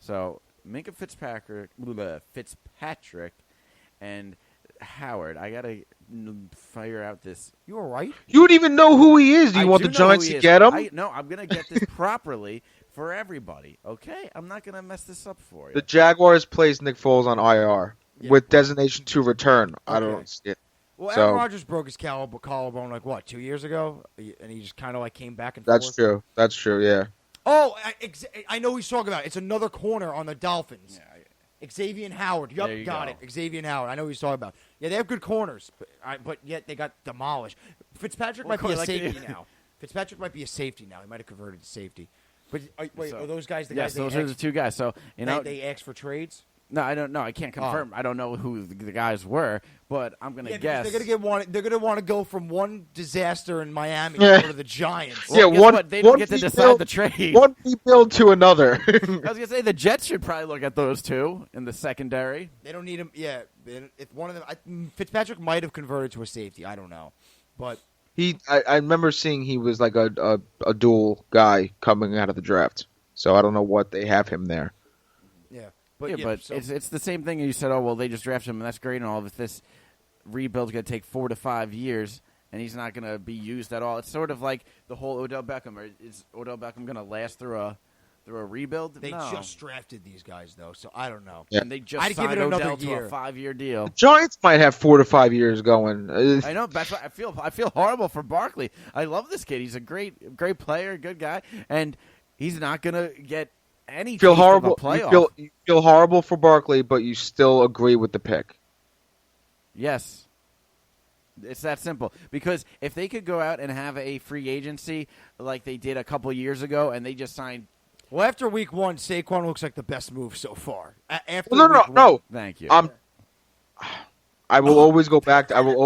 So Minka Fitzpatrick, and Howard. I gotta figure out this. You all right? You don't even know who he is. Do you want the know who Giants he to is. get him? No, I'm gonna get this properly for everybody. Okay, I'm not gonna mess this up for you. The Jaguars placed Nick Foles on IR Yeah. with designation to return. I don't Okay. see it. Well, So- Aaron Rodgers broke his collarbone like what 2 years ago, and he just kind of like came back and That's forth. true. That's true. Yeah. Oh, I know who he's talking about. It's another corner on the Dolphins. Xavier Howard. There Yup, you got go. it. Xavier Howard. I know who he's talking about. Yeah, they have good corners, but yet they got demolished. Fitzpatrick might be a safety now. Fitzpatrick might be a safety now. He might have converted to safety. But wait, So- are those guys the yes, guys they those are the asked, two guys. So you know, they asked for trades? no, I don't know. I can't confirm. I don't know who the guys were, but I'm gonna Yeah, because guess. they're gonna get one. They're gonna want to go from one disaster in Miami Yeah. to go to the Giants. Well, Yeah, guess one- what? They don't one get to rebuild- decide the trade. One rebuild to another. I was gonna say the Jets should probably look at those two in the secondary. They don't need him. Yeah, if one of them, Fitzpatrick might have converted to a safety. I don't know, but I remember seeing he was like a dual guy coming out of the draft. So I don't know what they have him there. yeah, But so- it's the same thing. You said, oh well, they just drafted him, and that's great and all. But this rebuild's gonna take 4 to 5 years, and he's not gonna be used at all. It's sort of like the whole Odell Beckham. Is Odell Beckham gonna last through a rebuild? they No. just drafted these guys though, so I don't know. Yeah. And they just I'd give signed it another Odell to year. a 5-year deal. Giants might have 4 to 5 years going. I know. That's why I feel horrible for Barkley. I love this kid. He's a great player, good guy, and he's not gonna get any You feel taste of a horrible. playoff. You feel horrible for Barkley, but you still agree with the pick. Yes. It's that simple. Because if they could go out and have a free agency like they did a couple years ago, and they just signed. Well, after week 1, Saquon looks like the best move so far. After No, week one. no. Thank you. I will always go back. I will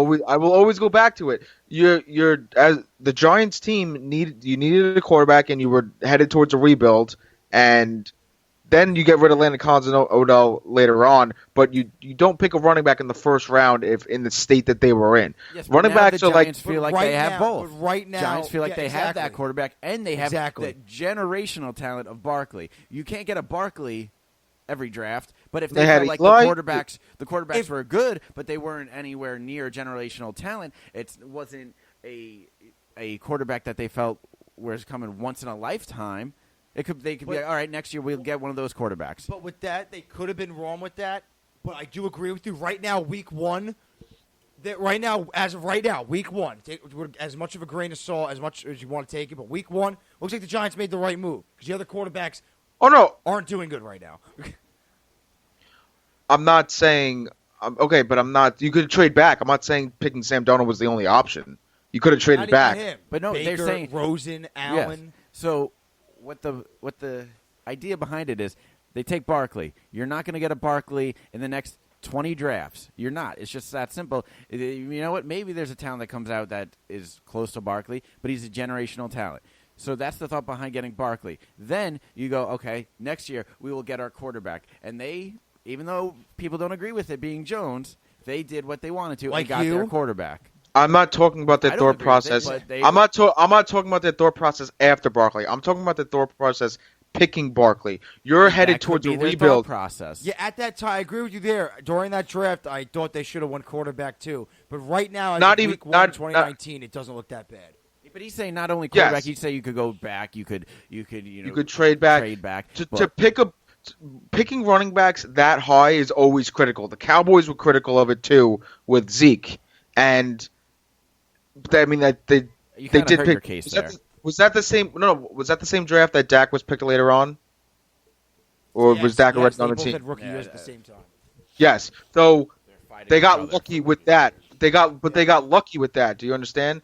always go back to it. You're as the Giants team needed a quarterback, and you were headed towards a rebuild, and then you get rid of Landon Collins and Odell later on, but you don't pick a running back in the first round if in the state that they were in. Yes, but Running now backs the are like Giants feel like right they have now- both. but right now- Giants feel like yeah, they have that exactly. quarterback, and they have Exactly. the generational talent of Barkley. You can't get a Barkley every draft, but if They they had felt like Eli. the quarterbacks were good, but they weren't anywhere near generational talent, it wasn't a quarterback that they felt was coming once in a lifetime, they could be like, all right, next year we'll get one of those quarterbacks. But with that, they could have been wrong with that. But I do agree with you. Right now, week one, as of right now, week one, take as much of a grain of salt as much as you want to take it. But week one, looks like the Giants made the right move because the other quarterbacks aren't doing good right now. I'm not saying okay, but I'm not. You could trade back. I'm not saying picking Sam Darnold was the only option. You could have traded back. Him. But no, Baker, they're saying Rosen, Allen. Yes. So what the idea behind it is, they take Barkley. You're not going to get a Barkley in the next 20 drafts. You're not. It's just that simple. You know what? Maybe there's a talent that comes out that is close to Barkley, but he's a generational talent. So that's the thought behind getting Barkley. Then you go, okay, next year we will get our quarterback. And they, even though people don't agree with it being Jones, they did what they wanted to and got their quarterback. I'm not talking about their thought process. I'm not talking about their thought process after Barkley. I'm talking about the thought process picking Barkley. You're headed towards a rebuild process. Yeah, at that time, I agree with you there. During that draft, I thought they should have won quarterback too. But right now, week 2019, it doesn't look that bad. But he's saying not only quarterback. Yes. He'd say you could go back. You could trade back. To pick up. Picking running backs that high is always critical. The Cowboys were critical of it too with Zeke, and I mean that they did pick. Your case there. Was that the same? No, was that the same draft that Dak was picked later on, or was Dak already on the team? Had rookie years at the same time. Yes, so they got lucky with that. They got lucky with that. Do you understand?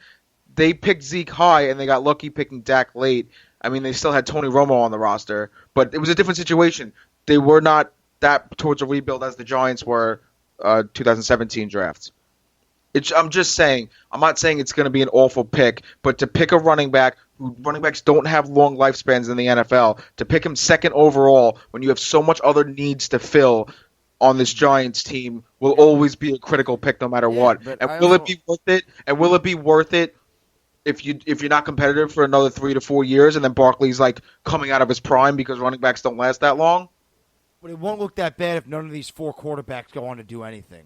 They picked Zeke high, and they got lucky picking Dak late. I mean, they still had Tony Romo on the roster, but it was a different situation. They were not that towards a rebuild as the Giants were 2017 drafts. I'm just saying. I'm not saying it's going to be an awful pick, but to pick a running back, running backs don't have long lifespans in the NFL, to pick him second overall when you have so much other needs to fill on this Giants team will always be a critical pick no matter what. And will it be worth it? And will it be worth it if you're not competitive for another 3 to 4 years, and then Barkley's like coming out of his prime because running backs don't last that long? But it won't look that bad if none of these four quarterbacks go on to do anything.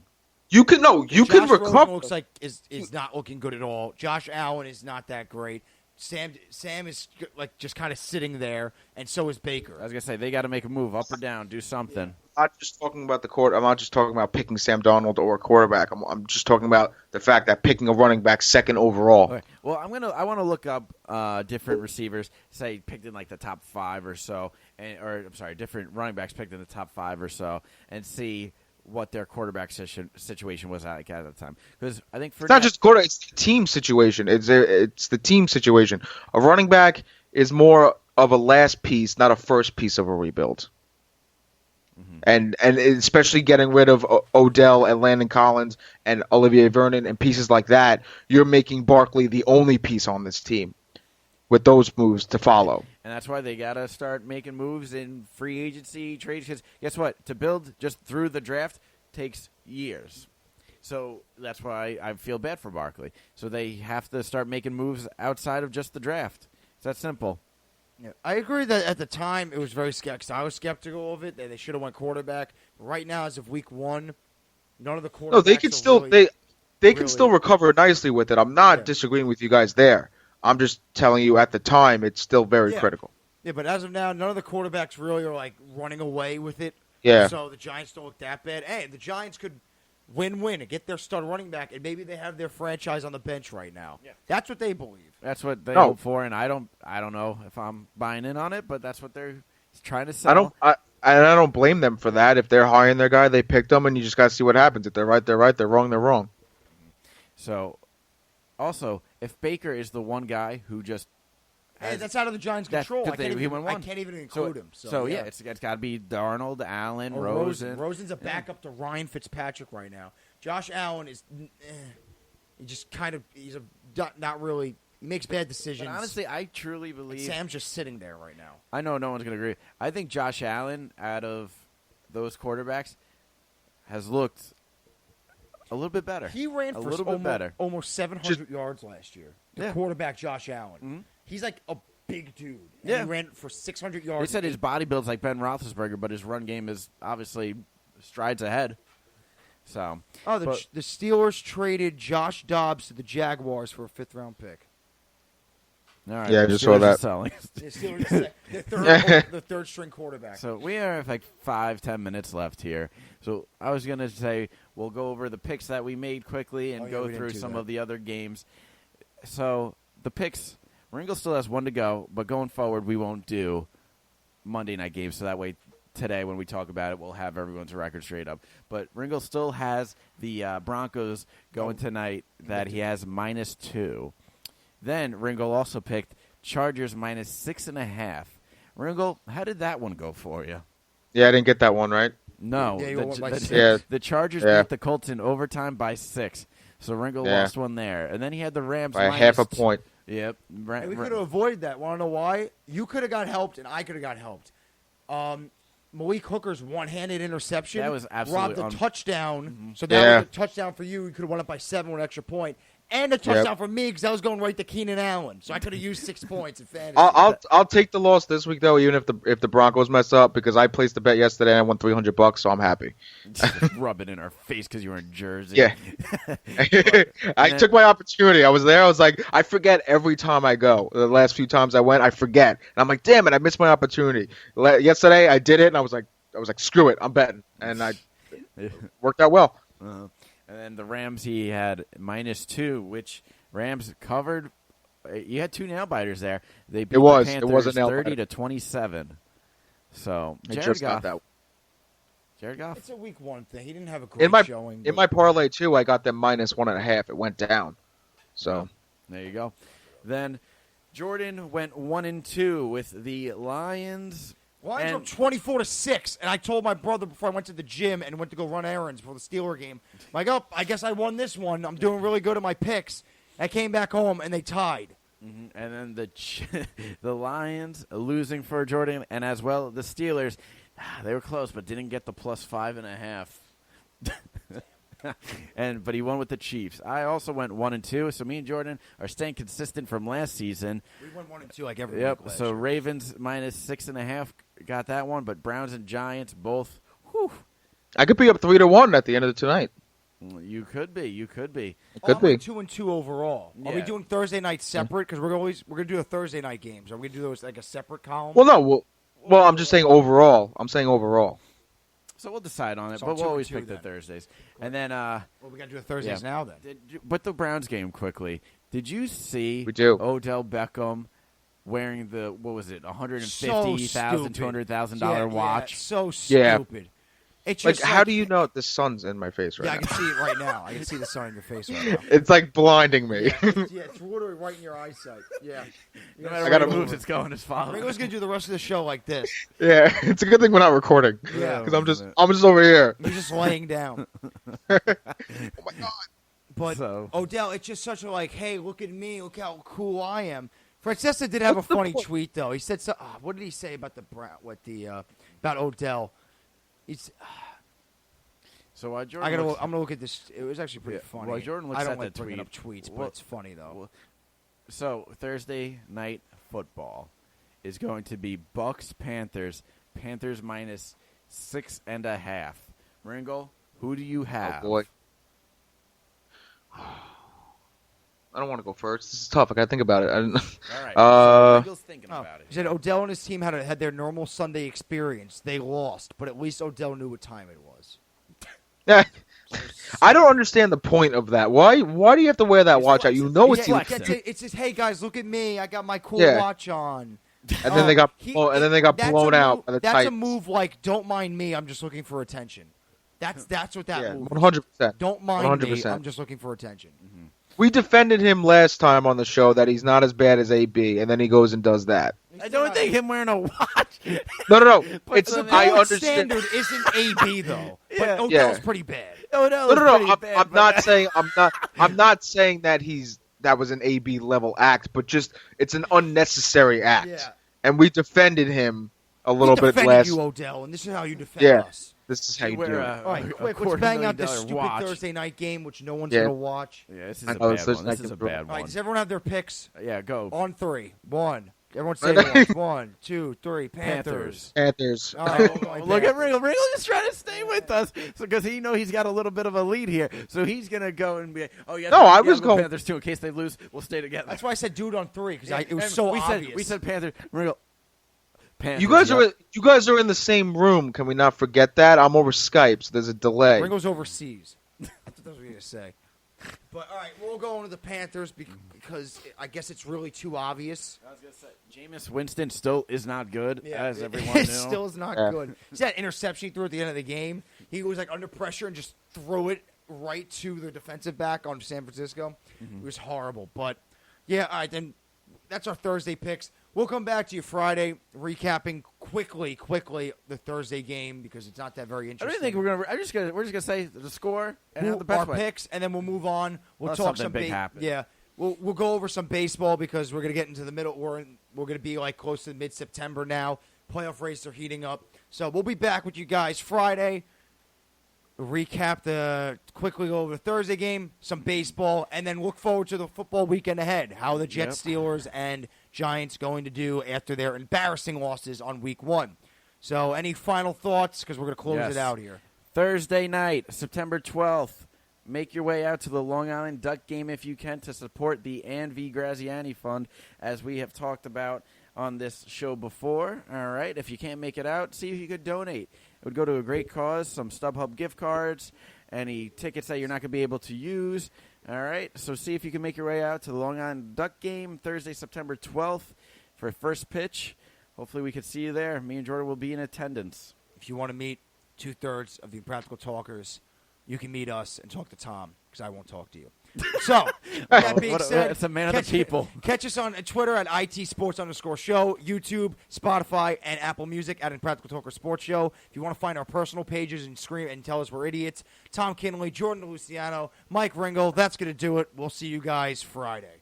You can recover. Looks like is not looking good at all. Josh Allen is not that great. Sam is like just kind of sitting there, and so is Baker. I was gonna say they got to make a move up or down, do something. I'm not just talking about the court. I'm not just talking about picking Sam Darnold or a quarterback. I'm just talking about the fact that picking a running back second overall. Okay. Well, I want to look up different receivers, say picked in like the top 5 or so, different running backs picked in the top 5 or so, and see what their quarterback situation was like at the time. Because I think it's not just quarterback; it's the team situation. It's the team situation. A running back is more of a last piece, not a first piece of a rebuild. Mm-hmm. And especially getting rid of Odell and Landon Collins and Olivier Vernon and pieces like that, you're making Barkley the only piece on this team with those moves to follow. And that's why they got to start making moves in free agency, trades. Because guess what? To build just through the draft takes years. So that's why I feel bad for Barkley. So they have to start making moves outside of just the draft. It's that simple. Yeah, I agree that at the time it was very skeptical. I was skeptical of it. That they should have went quarterback. Right now, as of week 1, none of the quarterbacks. No, they could still they can still recover nicely with it. I'm not disagreeing with you guys there. I'm just telling you at the time it's still very critical. Yeah, but as of now, none of the quarterbacks really are like running away with it. Yeah. So the Giants don't look that bad. Hey, the Giants could win and get their star running back, and maybe they have their franchise on the bench right now. Yeah. That's what they believe. That's what they hope for, and I don't know if I'm buying in on it, but that's what they're trying to sell. I don't blame them for that. If they're hiring their guy, they picked them, and you just got to see what happens. If they're right, they're right. They're wrong, they're wrong. So, also, if Baker is the one guy who just that's out of the Giants' control. I can't even include him. So yeah, it's got to be Darnold, Allen, Rosen. Rosen's a backup to Ryan Fitzpatrick right now. Josh Allen is he just kind of he's not really. He makes bad decisions. But honestly, I truly believe Sam's just sitting there right now. I know no one's going to agree. I think Josh Allen, out of those quarterbacks, has looked a little bit better. He ran for almost 700 yards last year. The quarterback, Josh Allen. Mm-hmm. He's like a big dude. And he ran for 600 yards. They said his body build's like Ben Roethlisberger, but his run game is obviously strides ahead. So, the Steelers traded Josh Dobbs to the Jaguars for a 5th-round pick. all right, Yeah, I the just saw Steelers are that. selling. The Steelers, the third-string quarterback. So we have like 5-10 minutes left here. So I was gonna say we'll go over the picks that we made quickly and go we didn't through do some that. of the other games. So the picks, Ringo still has 1 to go, but going forward we won't do Monday night games. So that way today when we talk about it, we'll have everyone's record straight up. But Ringo still has the Broncos going tonight that he has -2. Then Ringo also picked Chargers -6.5. Ringo, how did that one go for you? Yeah, I didn't get that one right. No, Yeah, you went by 6. Yeah. the Chargers Yeah. beat the Colts in overtime by 6. So Ringo Yeah. lost one there. And then he had the Rams By half a point. Yep. And we could have avoided that. Want to know why? You could have got helped, and I could have got helped. Malik Hooker's one-handed interception That was absolutely robbed a touchdown. Mm-hmm. So that Yeah. was a touchdown for you. You could have won up by 7 with an extra point. And a touchdown for me because I was going right to Keenan Allen. So I could have used 6 points in fantasy. I'll take the loss this week though, even if the Broncos mess up, because I placed the bet yesterday and I won $300, so I'm happy. rub it in our face because you were in Jersey. Yeah. I took my opportunity. I was there. I was like, I forget every time I go. The last few times I went, I forget. And I'm like, damn it, I missed my opportunity. Yesterday I did it, and I was like, screw it, I'm betting, and I worked out well. And then the Rams, he had -2, which Rams covered. You had 2 nail biters there. They beat It was the a Panthers nail 30-27. So I Jared just Goff. got that. Jared Goff. It's a week 1 thing. He didn't have a great showing. In my parlay too, I got them -1.5. It went down. So There you go. Then Jordan went 1-2 with the Lions. Lions And- were 24-6, and I told my brother before I went to the gym and went to go run errands for the Steeler game, I'm like, oh, I guess I won this one. I'm doing really good at my picks. I came back home, and they tied. And then the Lions losing for Jordan, and as well the Steelers. They were close, but didn't get the +5.5. But he won with the Chiefs. I also went 1-2, so me and Jordan are staying consistent from last season. We went 1-2 like every Yep. week last So year. Ravens -6.5 got that one, but Browns and Giants both. Whew, I could be up 3-1 at the end of tonight. you could be. You could be. Could be. 2-2 overall. Are we Yeah. doing Thursday night separate? Because we're gonna do the Thursday night games. Are we gonna do those like a separate column? Well, no. Well, I'm just saying overall. I'm saying overall. So we'll decide on it, So but we'll always 2-2 pick the then. Thursdays. And then, well, we gotta do the Thursdays now then. with the Browns game quickly, did you see We do. Odell Beckham wearing the, what was it, So $150,000, $200,000 watch? so Yeah. stupid. It's Like, just how do you know the sun's in my face Yeah, I right now? can see it right now. I can see the sun in your face right now. It's like blinding me. Yeah, it's literally right in your eyesight. Yeah. No I matter gotta what move moves it's going, it's following. Ringo's gonna do the rest of the show like this. Yeah, it's a good thing we're not recording. Yeah. because I'm just over here. He's just laying down. Oh my god. But So- Odell, it's just such a like, hey, look at me, look how cool I am. Francesca did have a funny tweet though. He said, "What did he say about about Odell?" He's, So while Jordan I'm looks- gonna look at this. It was actually pretty Yeah, funny. while Jordan looks I don't at like that bringing tweet, up tweets, well- but it's funny though. So Thursday night football is going to be Bucks Panthers. Panthers -6.5. Ringo, who do you have? Oh boy. I don't want to go first. This is tough. I gotta think about it. All right. Uh, so Ringo's thinking Oh, about it. he said Odell and his team had their normal Sunday experience. They lost, but at least Odell knew what time it was. Yeah. I don't understand the point of that. Why do you have to wear that watch out? You know it's Yeah, flexing. it's just, hey guys, look at me. I got my cool Yeah. watch on. and then they got That's blown a out move- by the That's Titans. a move like, don't mind me. I'm just looking for attention. That's what that Yeah, move. is. 100%. Don't mind me. 100%. I'm just looking for attention. We defended him last time on the show that he's not as bad as AB, and then he goes and does that. I don't think him wearing a watch. No. But It's the I Gold understand. standard isn't AB though, but Yeah. Odell's Yeah. pretty bad. Odell No, is no, no. pretty I'm, bad, I'm but- not saying I'm not saying that that was an AB level act, but just it's an unnecessary act. Yeah. And we defended him a little We bit defended last. you, Odell, and this is how you defend Yeah. us. This is how you wear do it. a- All right, a quick, $250,000 let's bang out this stupid watch. Thursday night game, which no one's Yeah. gonna watch. Yeah, this is I a know, bad this one. is This like is a a- bad All right, one. does everyone have their picks? Yeah, go. On 3. 1. Everyone say it once. 1, 2, 3. Panthers. Panthers. All right, Look at Ringo. Ringo just trying to stay with with us because he know he's got a little bit of a lead here. So he's going to go and be like, oh, yeah. No, I was going. Panthers, too. In case they lose, we'll stay together. That's why I said do it on 3 because it was so obvious. We said Panthers. We're going to go, Panthers. You guys are in the same room. Can we not forget that? I'm over Skype, so there's a delay. Ringo's overseas. That's what I was going to say. But, all right, we'll go into the Panthers because I guess it's really too obvious. I was going to say, Jameis Winston still is not good, as everyone It knew. still is not good. See that interception he threw at the end of the game? He was, like, under pressure and just threw it right to the defensive back on San Francisco. It was horrible. But, yeah, all right, then that's our Thursday picks. We'll come back to you Friday, recapping quickly the Thursday game because it's not that very I interesting. don't think we're gonna. We're just gonna say the score and have the best our picks, and then we'll move on. We'll Unless talk something big happens. Yeah, we'll go over some baseball because we're gonna get into the middle. We're gonna be like close to mid-September now. Playoff races are heating up, so we'll be back with you guys Friday. Quickly go over the Thursday game, some baseball, and then look forward to the football weekend ahead. How the Jets, Steelers, and Giants going to do after their embarrassing losses on Week 1. So, any final thoughts? Because we're going to close it out here. Thursday night, September 12th. Make your way out to the Long Island Duck game if you can to support the Ann V. Graziani Fund, as we have talked about on this show before. All right, if you can't make it out, see if you could donate. It would go to a great cause, some StubHub gift cards, any tickets that you're not going to be able to use. All right, so see if you can make your way out to the Long Island Duck game Thursday, September 12th for first pitch. Hopefully we could see you there. Me and Jordan will be in attendance. If you want to meet 2/3 of the Practical Talkers, you can meet us and talk to Tom because I won't talk to you. So, with that being said, it's a man of the people. Catch us on Twitter at @ITSports_show, YouTube, Spotify, and Apple Music at Impractical Talker Sports Show. If you want to find our personal pages and scream and tell us we're idiots, Tom Kinley, Jordan Luciano, Mike Ringo, that's going to do it. We'll see you guys Friday.